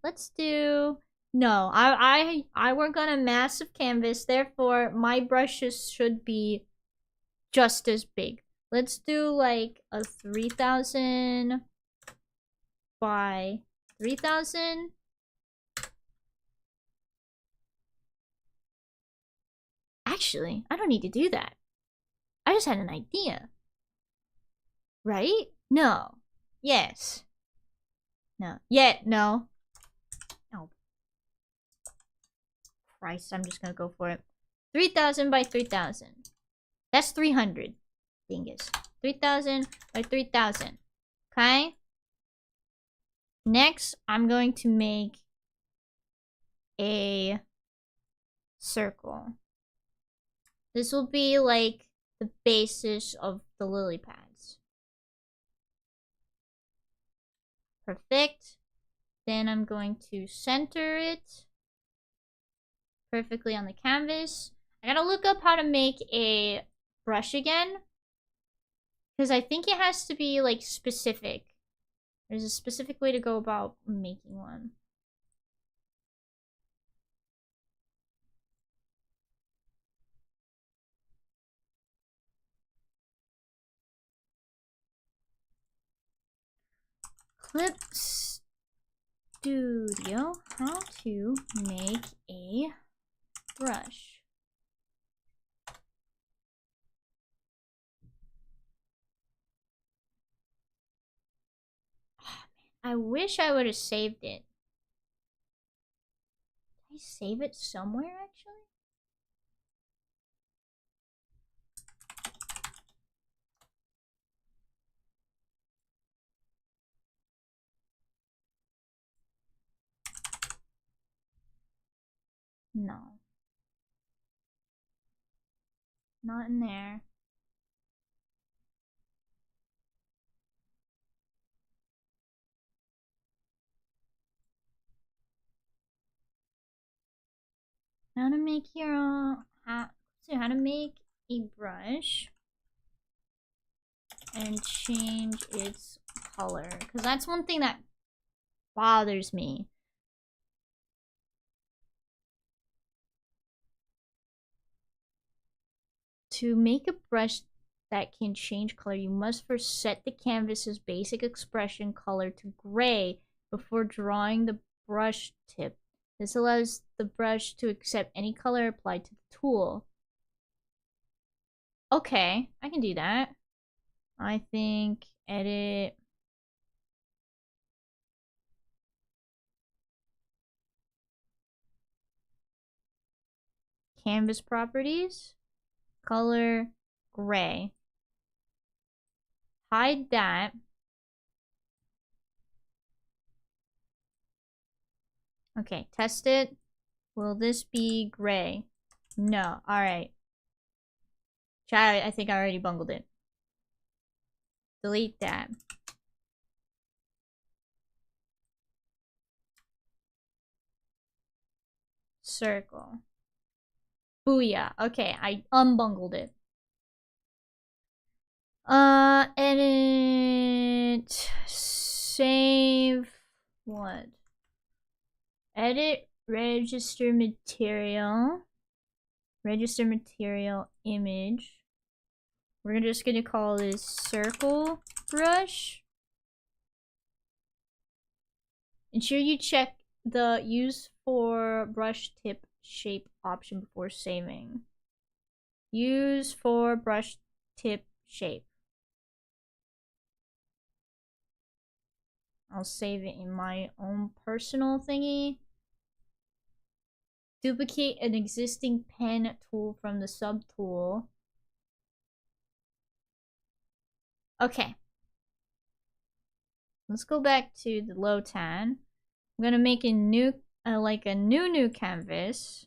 Let's do... No, I work on a massive canvas, therefore my brushes should be just as big. Let's do like a 3,000 by 3,000. Actually, I don't need to do that. I just had an idea. Right? No. Yes. No. Yeah, no. Oh. Christ, I'm just gonna go for it. 3,000 by 3,000. That's 300. Dingus. 3,000 by 3,000. Okay? Next, I'm going to make a circle. This will be like the basis of the lily pads. Perfect. Then I'm going to center it perfectly on the canvas. I gotta look up how to make a brush again, because I think it has to be like specific. There's a specific way to go about making one. Clip Studio, how to make a brush. Oh, man. I wish I would have saved it. Did I save it somewhere, actually? No. Not in there. How to make your own, how to make a brush and change its color, because that's one thing that bothers me. To make a brush that can change color, you must first set the canvas's basic expression color to gray before drawing the brush tip. This allows the brush to accept any color applied to the tool. Okay, I can do that. I think edit. Canvas properties. Color gray. Hide that. Okay, test it. Will this be gray? No. Alright. Chat, I think I already bungled it. Delete that. Circle. Booyah. Okay, I unbungled it. Edit. Save. What? Edit. Register material. Register material image. We're just gonna call this circle brush. Ensure you check the use for brush tip shape option before saving. Use for brush tip shape. I'll save it in my own personal thingy. Duplicate an existing pen tool from the subtool. Okay. Let's go back to the Lotan. I'm gonna make a new, like a new canvas.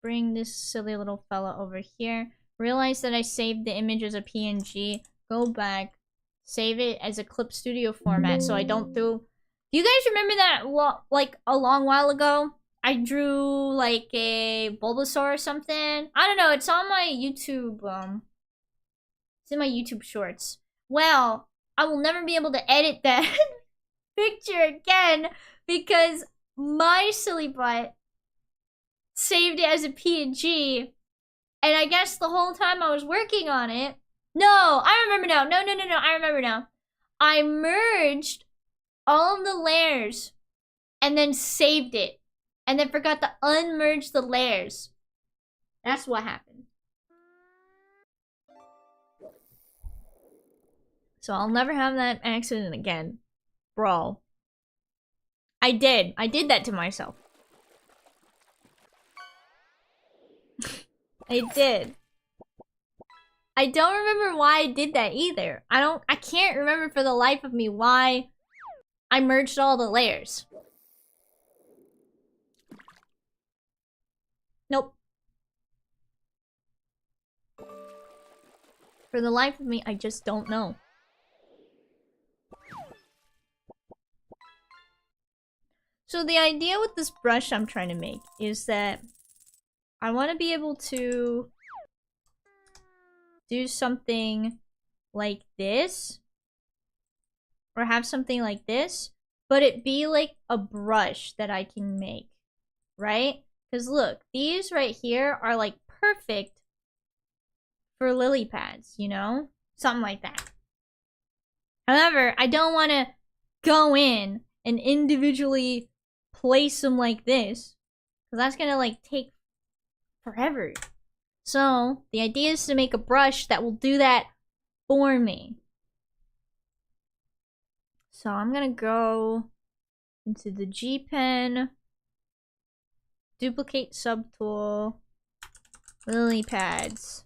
Bring this silly little fella over here. Realize that I saved the image as a PNG. Go back. Save it as a Clip Studio format so I don't do... Do you guys remember that, like, a long while ago? I drew, like, a Bulbasaur or something? I don't know, it's on my YouTube, it's in my YouTube shorts. Well, I will never be able to edit that picture again because my silly butt saved it as a PNG, and I guess the whole time I was working on it... No, I remember now. No, I remember now. I merged all of the layers and then saved it. And then forgot to unmerge the layers. That's what happened. So I'll never have that accident again. Bro. I did that to myself. I did. I don't remember why I did that either. I can't remember for the life of me why I merged all the layers. Nope. For the life of me, I just don't know. So the idea with this brush I'm trying to make is that I want to be able to do something like this. Or have something like this. But it be like a brush that I can make. Right? Because look, these right here are like perfect for lily pads, you know? Something like that. However, I don't want to go in and individually place them like this. Because that's going to like take forever. So, the idea is to make a brush that will do that for me. So I'm going to go into the G pen. Duplicate subtool. Lily pads.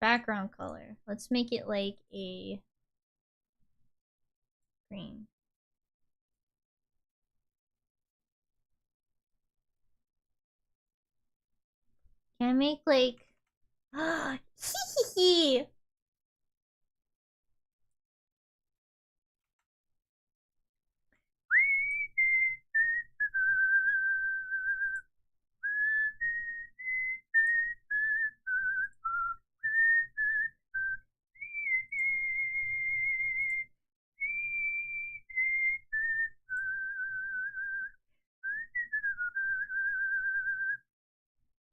Background color. Let's make it like a green. Can I make like... Hee.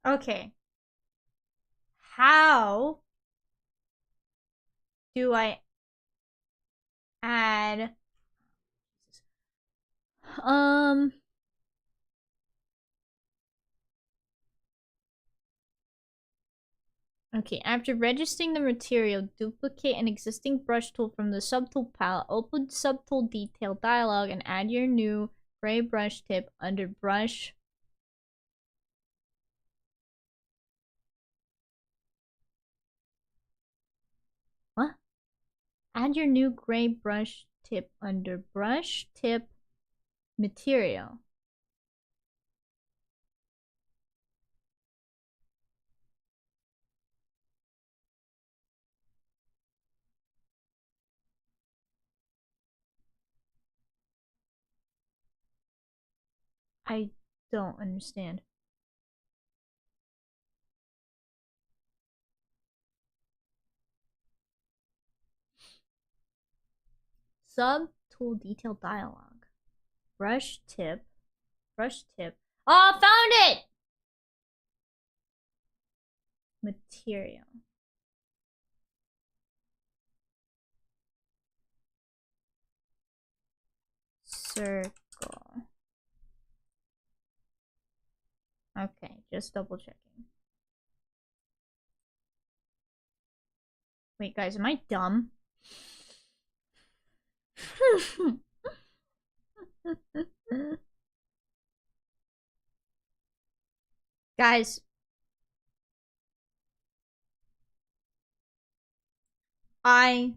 Okay. How do I add... Okay, after registering the material, duplicate an existing brush tool from the subtool palette, open subtool detail dialog, and add your new gray brush tip under brush. What? Add your new gray brush tip under brush tip material. I don't understand. Subtool detail dialog. Brush tip. Brush tip. Oh, found it! Material. Circle. Okay, just double checking. Wait, guys, am I dumb? Guys. I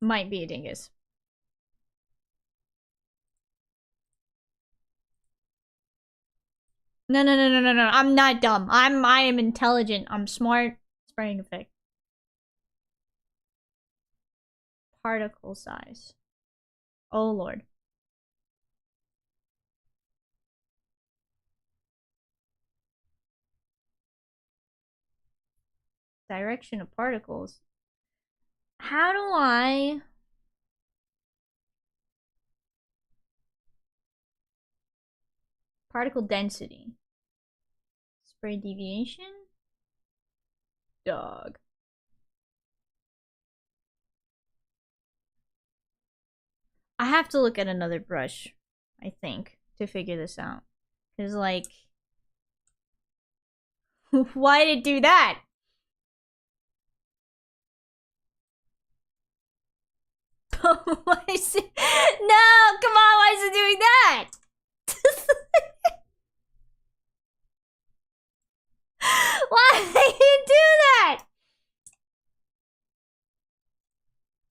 might be a dingus. No. I'm not dumb. I am intelligent. I'm smart. Spraying effect. Particle size. Oh lord. Direction of particles. How do I... Particle density. Spray deviation? Dog. I have to look at another brush, I think, to figure this out. Because, like... why did it do that? Why is it... No! Come on, why is it doing that? Why did it do that?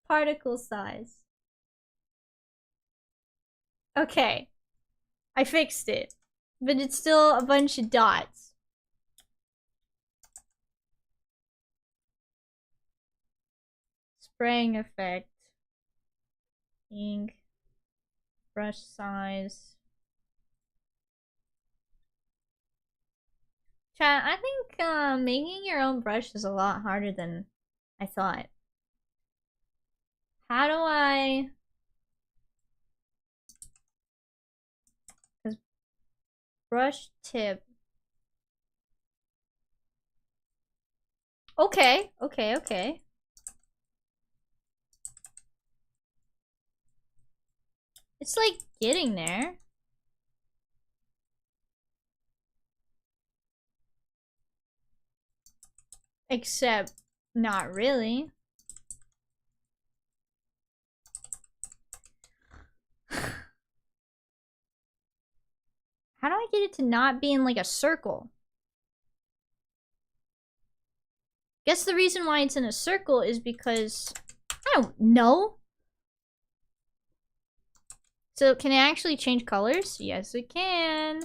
Particle size. Okay. I fixed it. But it's still a bunch of dots. Spraying effect. Ink. Brush size. Chat, I think making your own brush is a lot harder than I thought. How do I... Because brush tip... Okay. It's like getting there. Except, not really. How do I get it to not be in like a circle? Guess the reason why it's in a circle is because... I don't know. So, can it actually change colors? Yes, it can.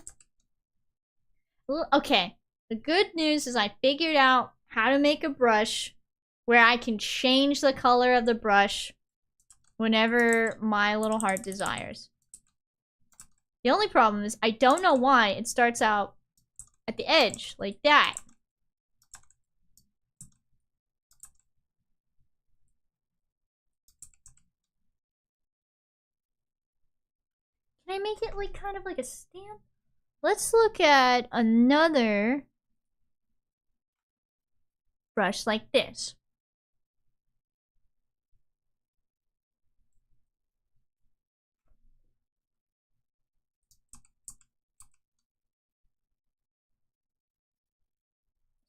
Okay. The good news is I figured out how to make a brush where I can change the color of the brush whenever my little heart desires. The only problem is I don't know why it starts out at the edge like that. Can I make it like kind of like a stamp? Let's look at another brush like this.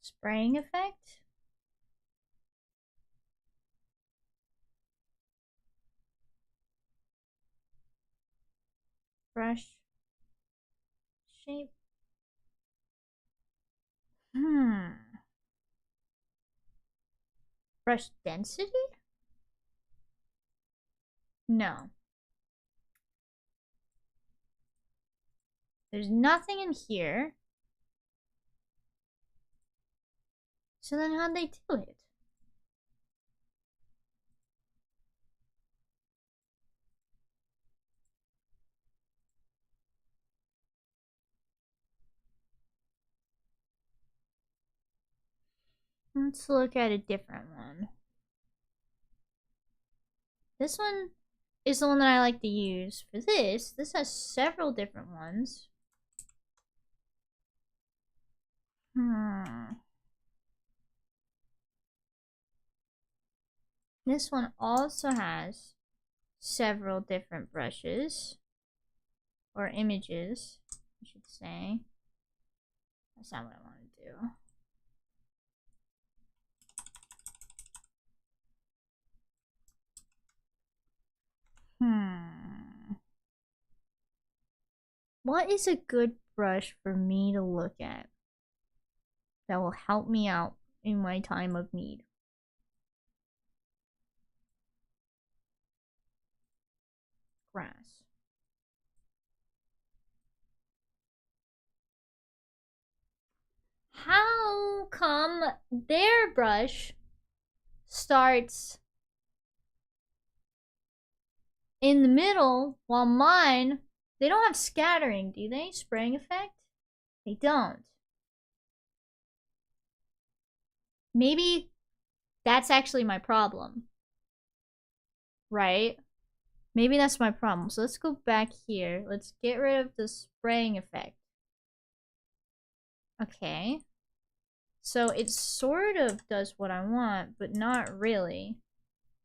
Spraying effect. Brush shape. Brush density? No. There's nothing in here. So then how'd they do it? Let's look at a different one. This one is the one that I like to use. For this has several different ones. This one also has several different brushes. Or images, I should say. That's not what I want to do. What is a good brush for me to look at that will help me out in my time of need? Grass. How come their brush starts in the middle while mine, they don't have scattering, do they? Spraying effect? They don't. Maybe that's actually my problem. Right? Maybe that's my problem. So let's go back here. Let's get rid of the spraying effect. Okay. So it sort of does what I want, but not really.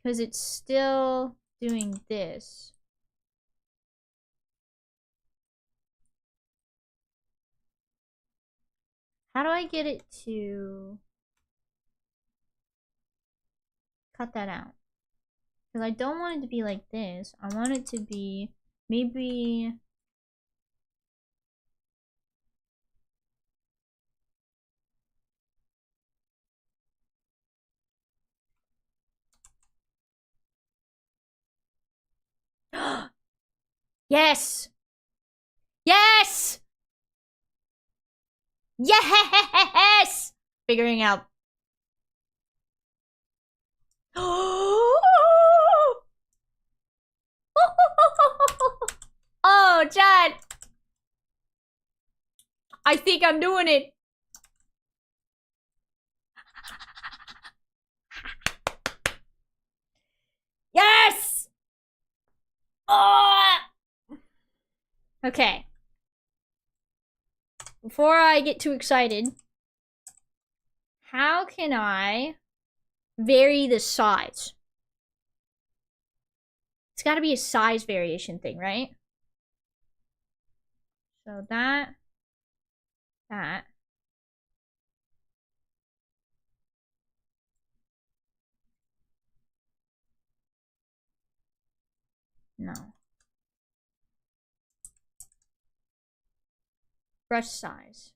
Because it's still doing this. How do I get it to cut that out? Because I don't want it to be like this. I want it to be maybe... Yes! Yes! Yes! Figuring out. Oh, Chad! I think I'm doing it. Yes! Oh! Okay. Before I get too excited, how can I vary the size? It's gotta be a size variation thing, right? So that. No. Brush size.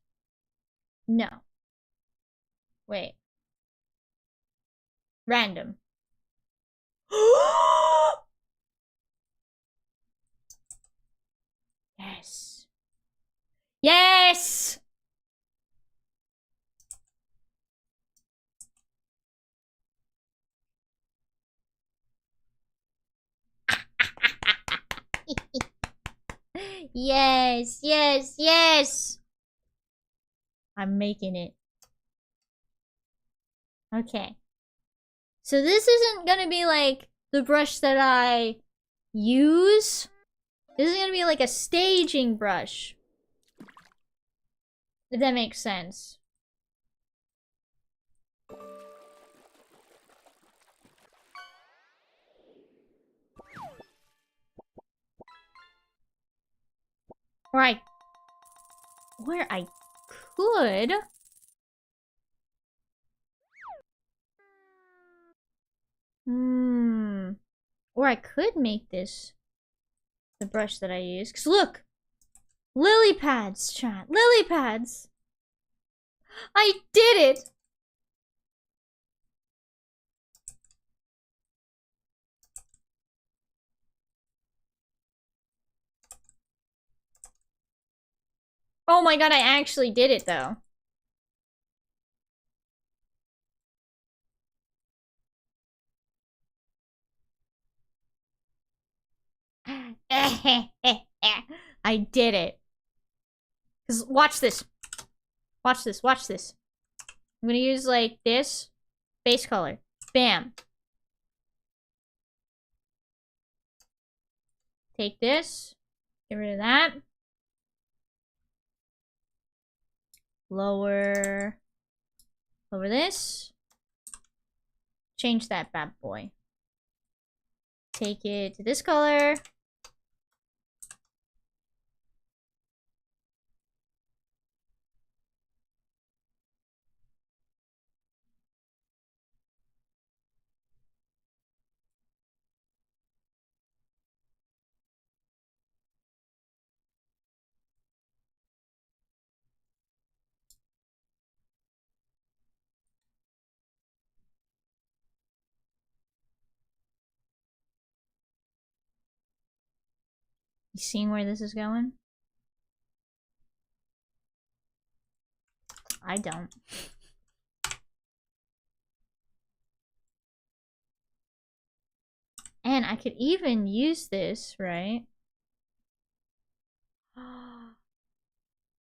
No. Wait. Random. Yes. Yes! Yes, yes, yes! I'm making it. Okay. So this isn't gonna be like the brush that I use. This is gonna be like a staging brush. If that makes sense. Where I could... Or I could make this the brush that I use. Cause look! Lily pads, chat. Lily pads! I did it! Oh my god, I actually did it though. I did it. Cause watch this. Watch this, watch this. I'm gonna use like this base color. Bam. Take this. Get rid of that. Lower this. Change that bad boy. Take it to this color. You seeing where this is going? I don't. And I could even use this, right?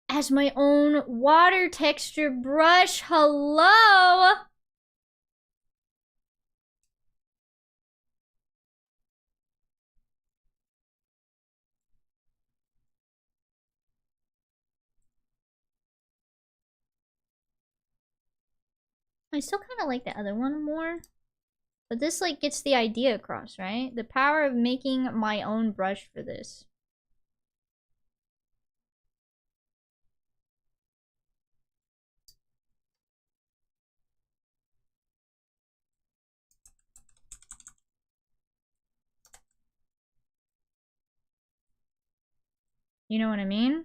As my own water texture brush. Hello? I still kind of like the other one more. But this, like, gets the idea across, right? The power of making my own brush for this. You know what I mean?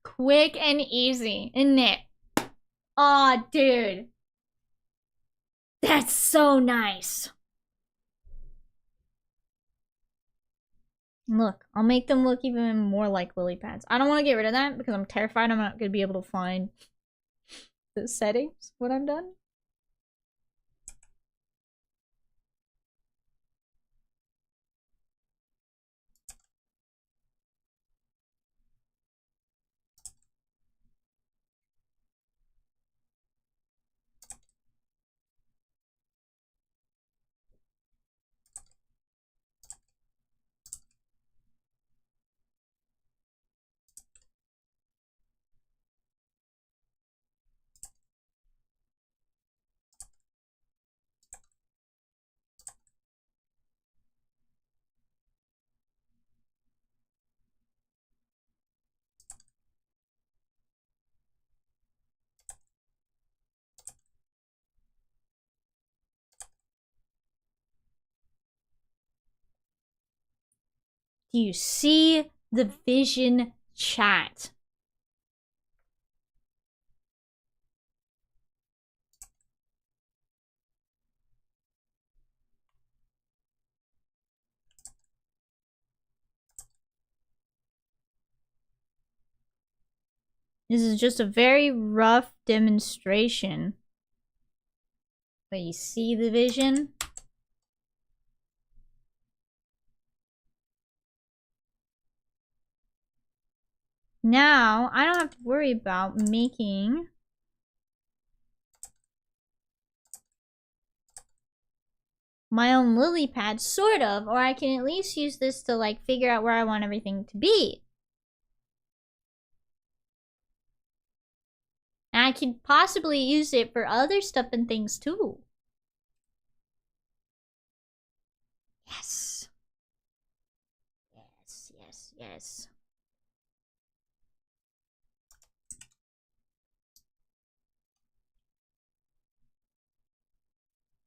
Quick and easy, isn't it? Aw, dude. That's so nice. Look, I'll make them look even more like lily pads. I don't want to get rid of that because I'm terrified I'm not going to be able to find the settings when I'm done. Do you see the vision, chat? This is just a very rough demonstration. But you see the vision? Now, I don't have to worry about making my own lily pad, sort of, or I can at least use this to like figure out where I want everything to be. And I could possibly use it for other stuff and things too. Yes. Yes, yes, yes.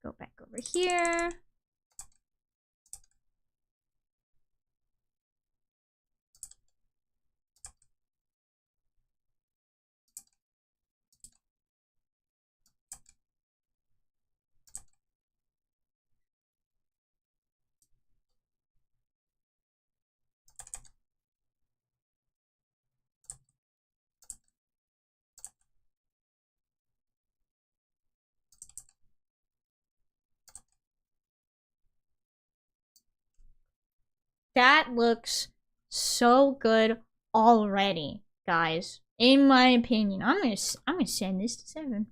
Go back over here. That looks so good already, guys. In my opinion, I'm gonna send this to 7.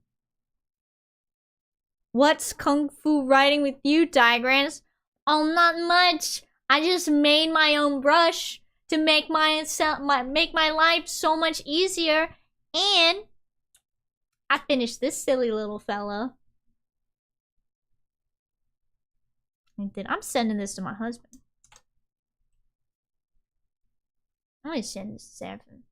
What's kung fu writing with you, diagrams? Oh, not much. I just made my own brush to make my life so much easier, and I finished this silly little fella. I'm sending this to my husband. I'm gonna send this to 7.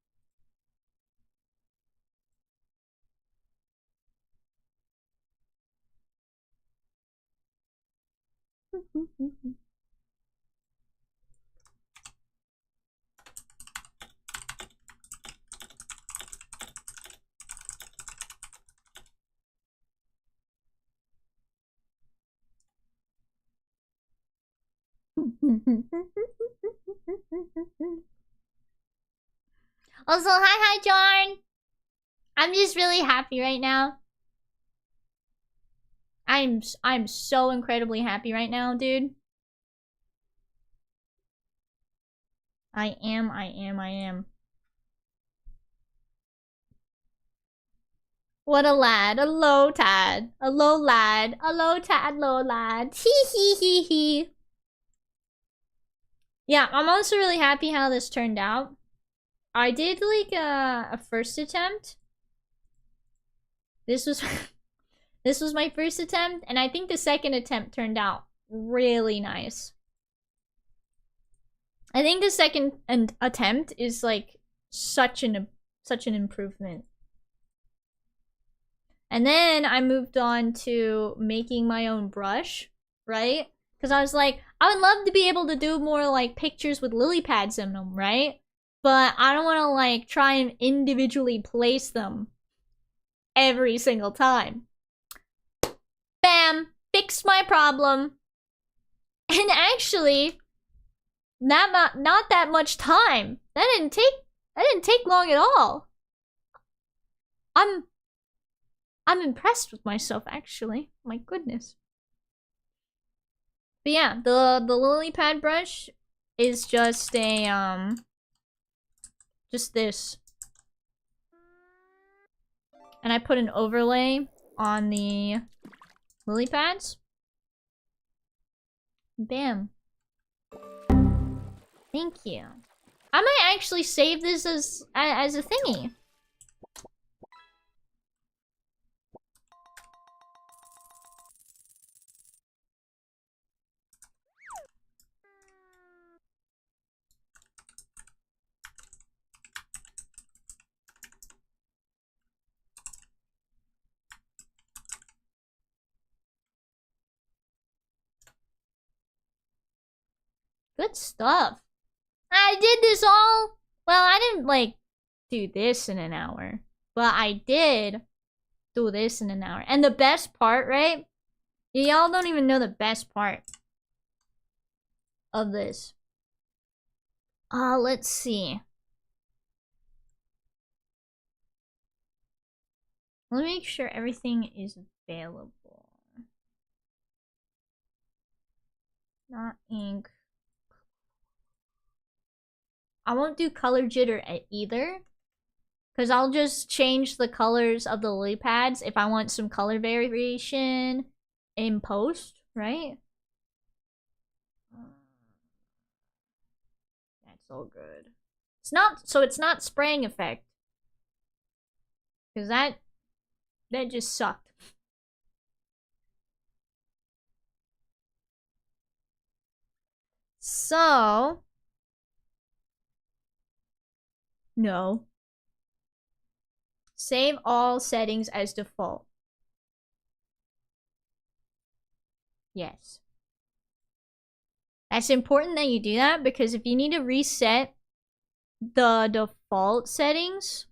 Also, hi, John. I'm just really happy right now. I'm so incredibly happy right now, dude. I am. What a lad. A low tad. A low lad. A low tad, low lad. Hee hee hee hee. Yeah, I'm also really happy how this turned out. I did like a first attempt. This was this was my first attempt, and I think the second attempt turned out really nice. I think the second attempt is like such an improvement. And then I moved on to making my own brush, right? Because I was like, I would love to be able to do more like pictures with lily pads in them, right? But I don't want to like try and individually place them every single time. Bam! Fixed my problem. And actually, not that much time. That didn't take long at all. I'm impressed with myself, actually. My goodness. But yeah, the lily pad brush is just a just this. And I put an overlay on the lily pads. Bam. Thank you. I might actually save this as a thingy. Good stuff. I did this all... Well, I didn't, like, do this in an hour. But I did do this in an hour. And the best part, right? Y'all don't even know the best part of this. Let's see. Let me make sure everything is available. Not ink. I won't do color jitter either. Because I'll just change the colors of the lily pads if I want some color variation in post, right? That's all good. It's not spraying effect. Because that just sucked. So... No. Save all settings as default. Yes. That's important that you do that because if you need to reset the default settings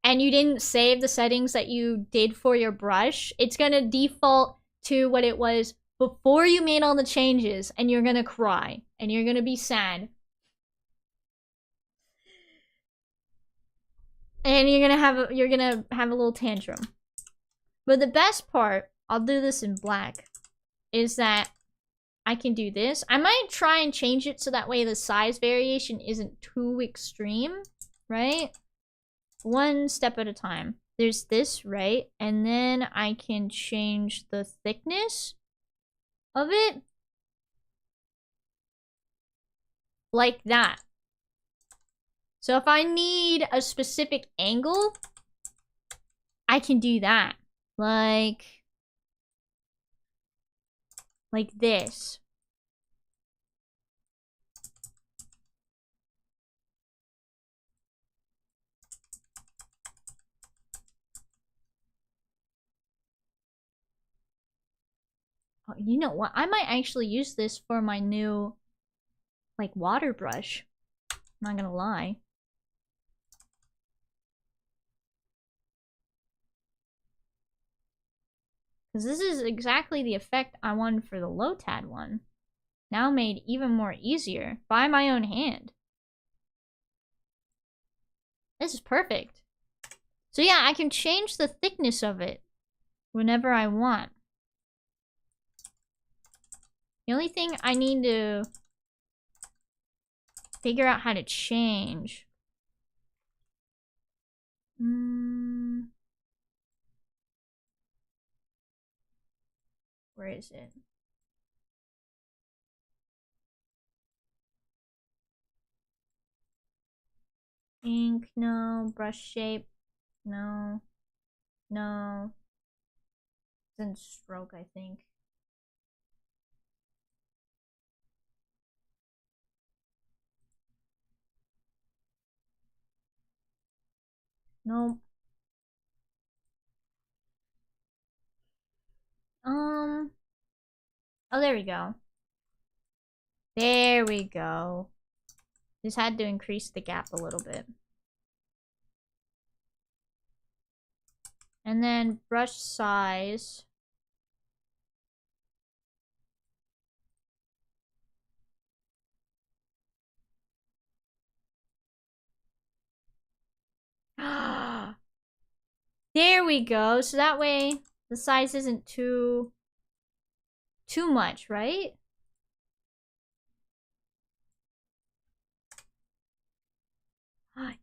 and you didn't save the settings that you did for your brush, it's gonna default to what it was before you made all the changes and you're gonna cry and you're gonna be sad. And you're gonna have a little tantrum. But the best part, I'll do this in black, is that I can do this. I might try and change it so that way the size variation isn't too extreme, right? One step at a time. There's this, right? And then I can change the thickness of it. Like that. So if I need a specific angle, I can do that. Like this. Oh, you know what? I might actually use this for my new, like, water brush. I'm not gonna lie. Because this is exactly the effect I wanted for the Lotad one. Now made even more easier by my own hand. This is perfect. So yeah, I can change the thickness of it whenever I want. The only thing I need to figure out how to change. Where is it? Ink, no. Brush shape, no. No. It's in stroke, I think. Nope. Oh, there we go. There we go. Just had to increase the gap a little bit. And then brush size. There we go. So that way the size isn't too much, right?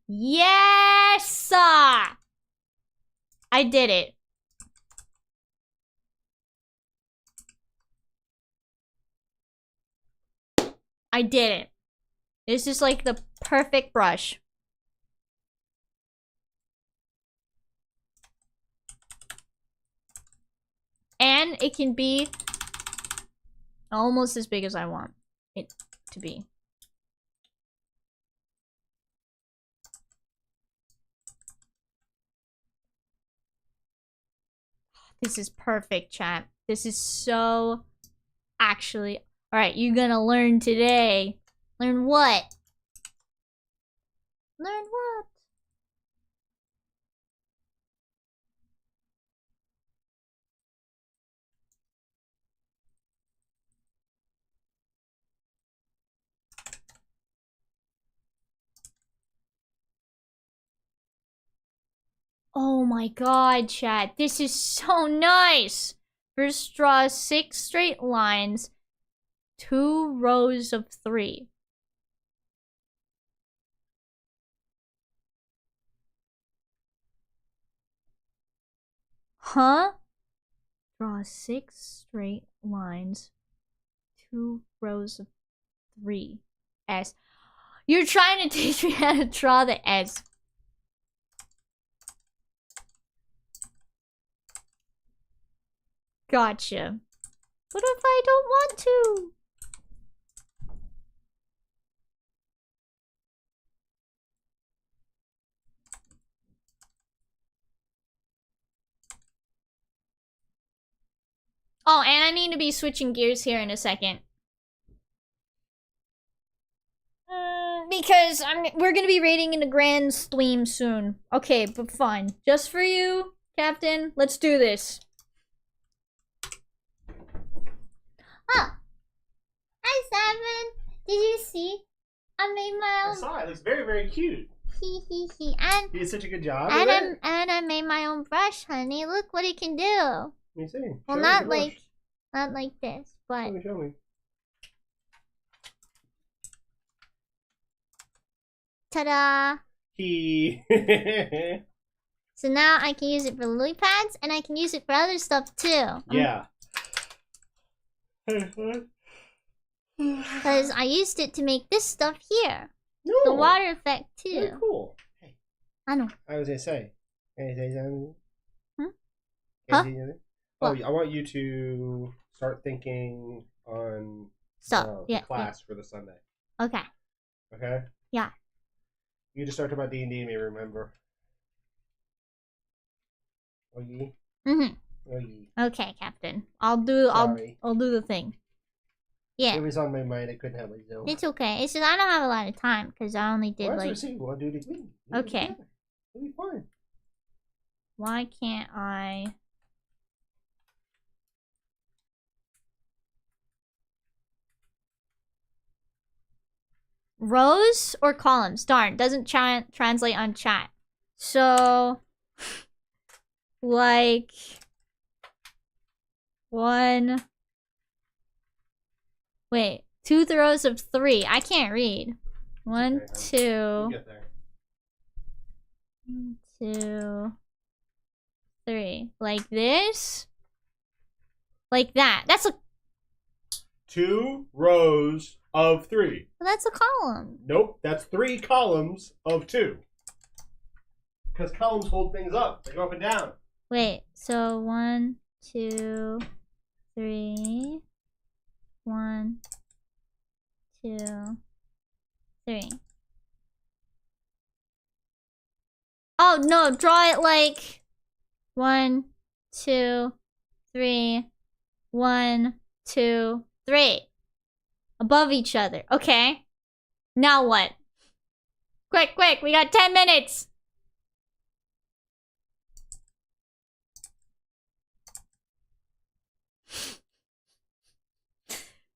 Yes! I did it. I did it. This is like the perfect brush. And it can be almost as big as I want it to be. This is perfect, chat. This is so actually... Alright, you're gonna learn today. Learn what? Learn what? Oh my god, chat. This is so nice! First draw 6 straight lines, 2 rows of 3. Huh? Draw 6 straight lines, 2 rows of 3. S. You're trying to teach me how to draw the S. Gotcha. What if I don't want to? Oh, and I need to be switching gears here in a second. Because we're gonna be raiding in a grand stream soon. Okay, but fine. Just for you, Captain, let's do this. Oh. Hi, Seven. Did you see? I made my own... I saw it. It looks very, very cute. He. And you did such a good job. And I made my own brush, honey. Look what it can do. Let me see. Well, not like this, but... Show me. Ta-da! So now I can use it for lily pads, and I can use it for other stuff too. Yeah. Because I used it to make this stuff here. No. The water effect too. Very cool. Hey. I know. I was gonna say. Can I say something? Huh? Oh, I want you to start thinking on class for the Sunday. Okay. Okay? Yeah. You just talked about D&D, me remember. Oh, ye? Mm-hmm. Oh, ye. Okay, Captain. I'll do the thing. Yeah. It was on my mind. I couldn't help myself. It's okay. It's just I don't have a lot of time because I only did like... We'll do it again. Okay. It'll be fun. Why can't I... Rows or columns? Darn, doesn't translate on chat. So, like, 1. Wait, 2 rows of 3. I can't read. 1, 2. 1, 2, 3. Like this? Like that. That's a... 2 rows of 3. Well, that's a column. Nope, that's 3 columns of 2. Because columns hold things up. They go up and down. Wait, so 1, 2, 3. 1, 2, 3. Oh, no, draw it like 1, 2, 3. 1, 2, 3. Above each other. Okay. Now what? Quick, quick, we got 10 minutes.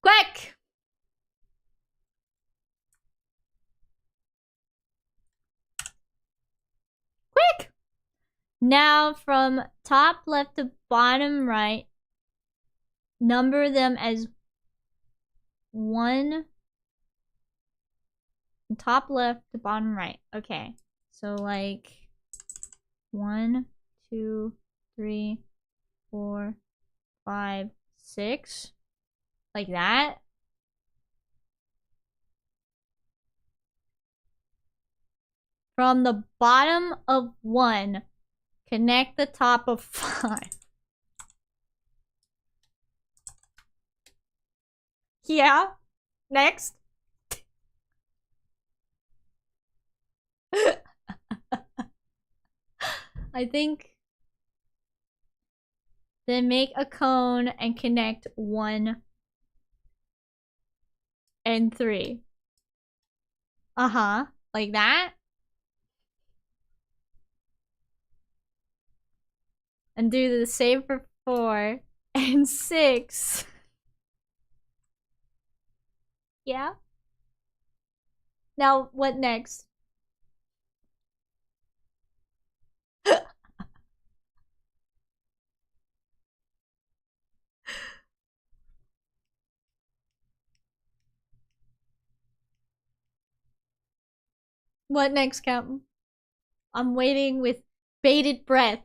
Quick! Quick! Now from top left to bottom right, number them as 1. From top left to bottom right. Okay. So like 1, 2, 3, 4, 5, 6. Like that. From the bottom of 1, connect the top of 5. Yeah. Next. I think. Then make a cone and connect 1 and 3. Uh-huh. Like that. And do the same for 4 and 6. Yeah. Now, what next? What next, Captain? I'm waiting with bated breath.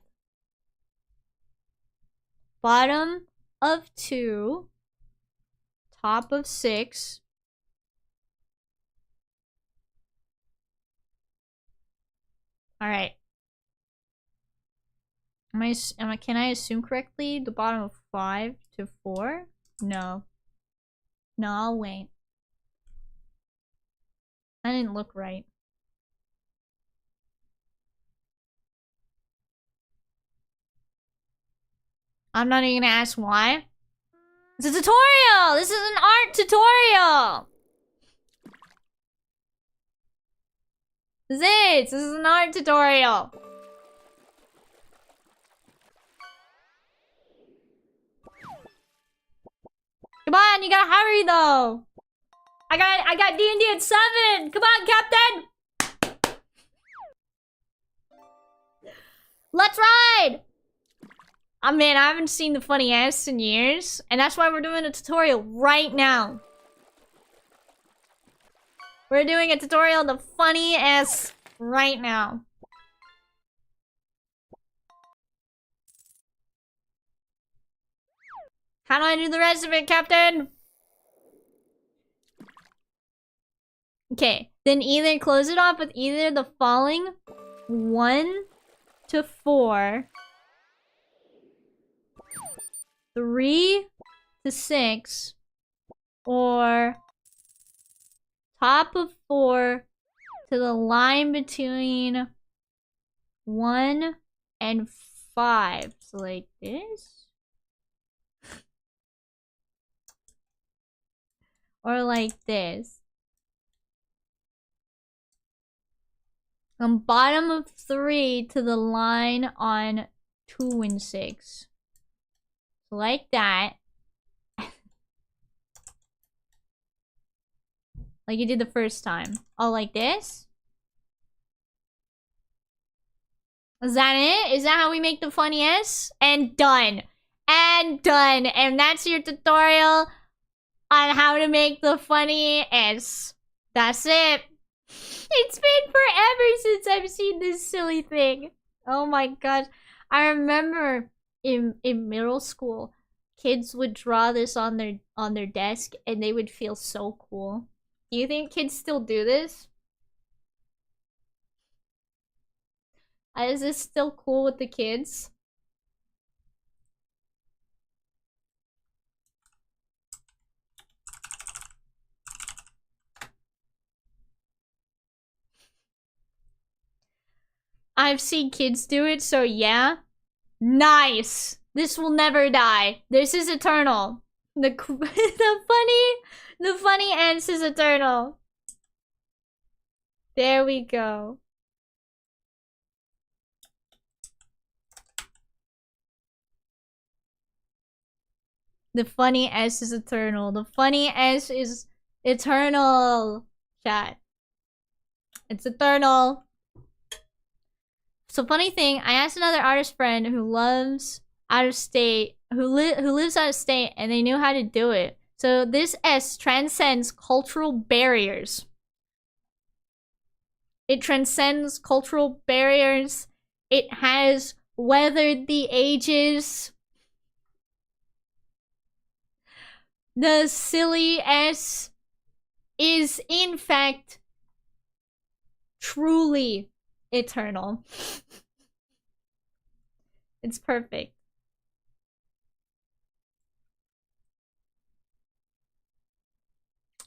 Bottom of 2. Top of 6. Alright. Can I assume correctly? The bottom of 5 to 4? No. No, I'll wait. That didn't look right. I'm not even gonna ask why. It's a tutorial! This is an art tutorial! This is an art tutorial. Come on, you gotta hurry though. I got D&D at 7. Come on, Captain. Let's ride. I mean, I haven't seen the funny ass in years, and that's why we're doing a tutorial right now. We're doing a tutorial on the funny ass right now. How do I do the rest of it, Captain? Okay, then either close it off with either the following 1 to 4, 3 to 6, or top of 4 to the line between 1 and 5. So like this? Or like this. On bottom of 3 to the line on 2 and 6. So like that. Like you did the first time. Oh, like this? Is that it? Is that how we make the funny S? And done. And done. And that's your tutorial on how to make the funny S. That's it. It's been forever since I've seen this silly thing. Oh my gosh. I remember in middle school, kids would draw this on their desk and they would feel so cool. Do you think kids still do this? Is this still cool with the kids? I've seen kids do it, so yeah. Nice. This will never die. This is eternal. The funny ends is eternal. There we go. The funny S is eternal. The funny S is eternal. Chat. It's eternal. So funny thing, I asked another artist friend who lives out of state, who lives out of state, and they knew how to do it. So this S transcends cultural barriers. It transcends cultural barriers. It has weathered the ages. The silly S is, in fact, truly eternal. It's perfect.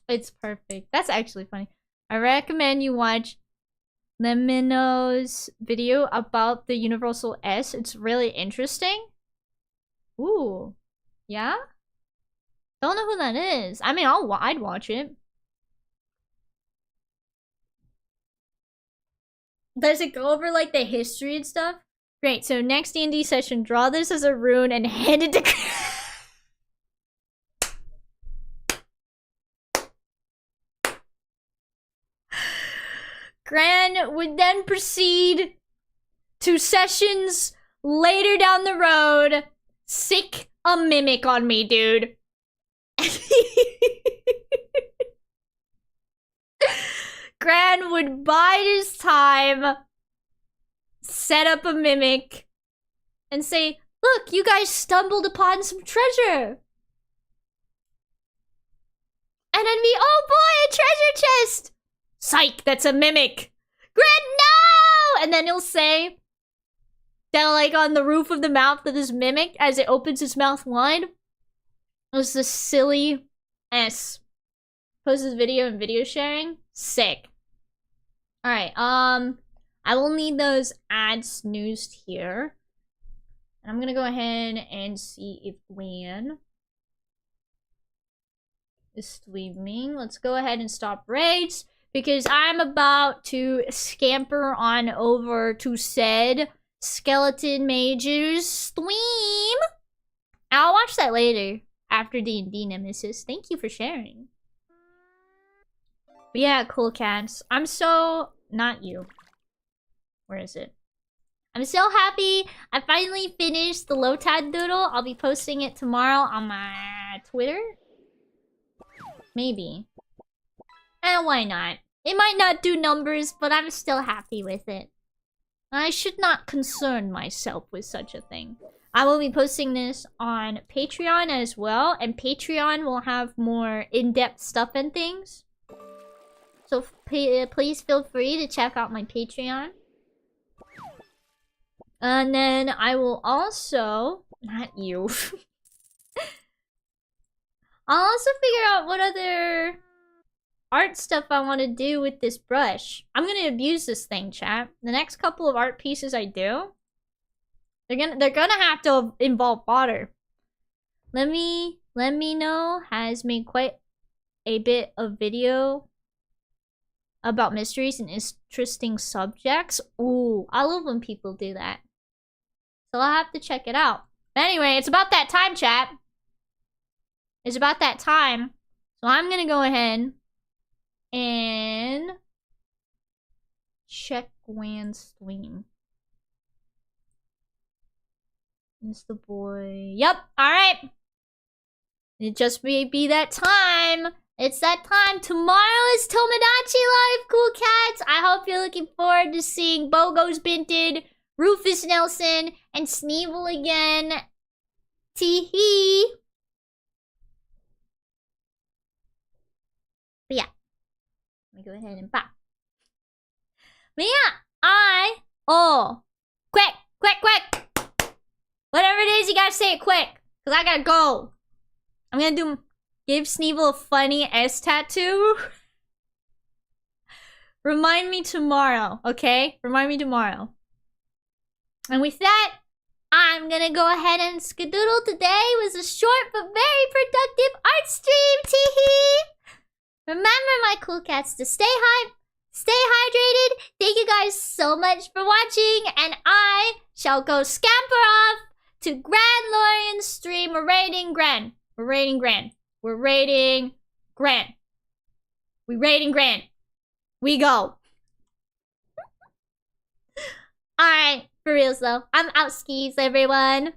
It's perfect. That's actually funny. I recommend you watch Lemino's video about the universal S. It's really interesting. Ooh. Yeah? Don't know who that is. I mean, I'd watch it. Does it go over like the history and stuff? Great. So next D&D session, draw this as a rune and hand it to Gran would then proceed to sessions later down the road. Sick a mimic on me, dude. Gran would bide his time, set up a mimic, and say, look, you guys stumbled upon some treasure. And I'd be, oh boy, a treasure chest. Psych, that's a mimic. Gran, no! And then he'll say, that like on the roof of the mouth of this mimic, as it opens its mouth wide, was the silly S. Post this video and video sharing. Sick. Alright, I will need those ads snoozed here. And I'm gonna go ahead and see if Gwen is streaming. Let's go ahead and stop raids, because I'm about to scamper on over to said Skeleton Mage's stream. I'll watch that later, after D&D Nemesis. Thank you for sharing. But yeah, cool cats. I'm so... Not you. Where is it? I'm so happy I finally finished the Lotad Doodle. I'll be posting it tomorrow on my Twitter. Maybe. And why not? It might not do numbers, but I'm still happy with it. I should not concern myself with such a thing. I will be posting this on Patreon as well, and Patreon will have more in-depth stuff and things. So please feel free to check out my Patreon. And then I will also... Not you. I'll also figure out what other art stuff I want to do with this brush. I'm gonna abuse this thing, chat. The next couple of art pieces I do, they're gonna have to involve water. Let me know has made quite a bit of video about mysteries and interesting subjects. Ooh, I love when people do that. So I'll have to check it out. But anyway, it's about that time, chat. It's about that time. So I'm gonna go ahead and check Gwen's stream. It's the boy. Yep, alright. It just may be that time. It's that time. Tomorrow is Tomodachi Life, cool cats. I hope you're looking forward to seeing Bogo's Binted, Rufus Nelson, and Sneeble again. Tee-hee. But yeah. Let me go ahead and pop. But yeah, quick. Whatever it is, you gotta say it quick. Because I gotta go. I'm gonna give Sneeble a funny S tattoo. Remind me tomorrow, okay? Remind me tomorrow. And with that, I'm gonna go ahead and skedoodle. Today was a short but very productive art stream, teehee! Remember, my cool cats, to stay hydrated. Thank you guys so much for watching, and I shall go scamper off to Grand Lorian's stream. We're rating Grand. We're rating Grand. We're rating Grand. We rating Grand. We go. Alright, for reals though. I'm out skis, everyone.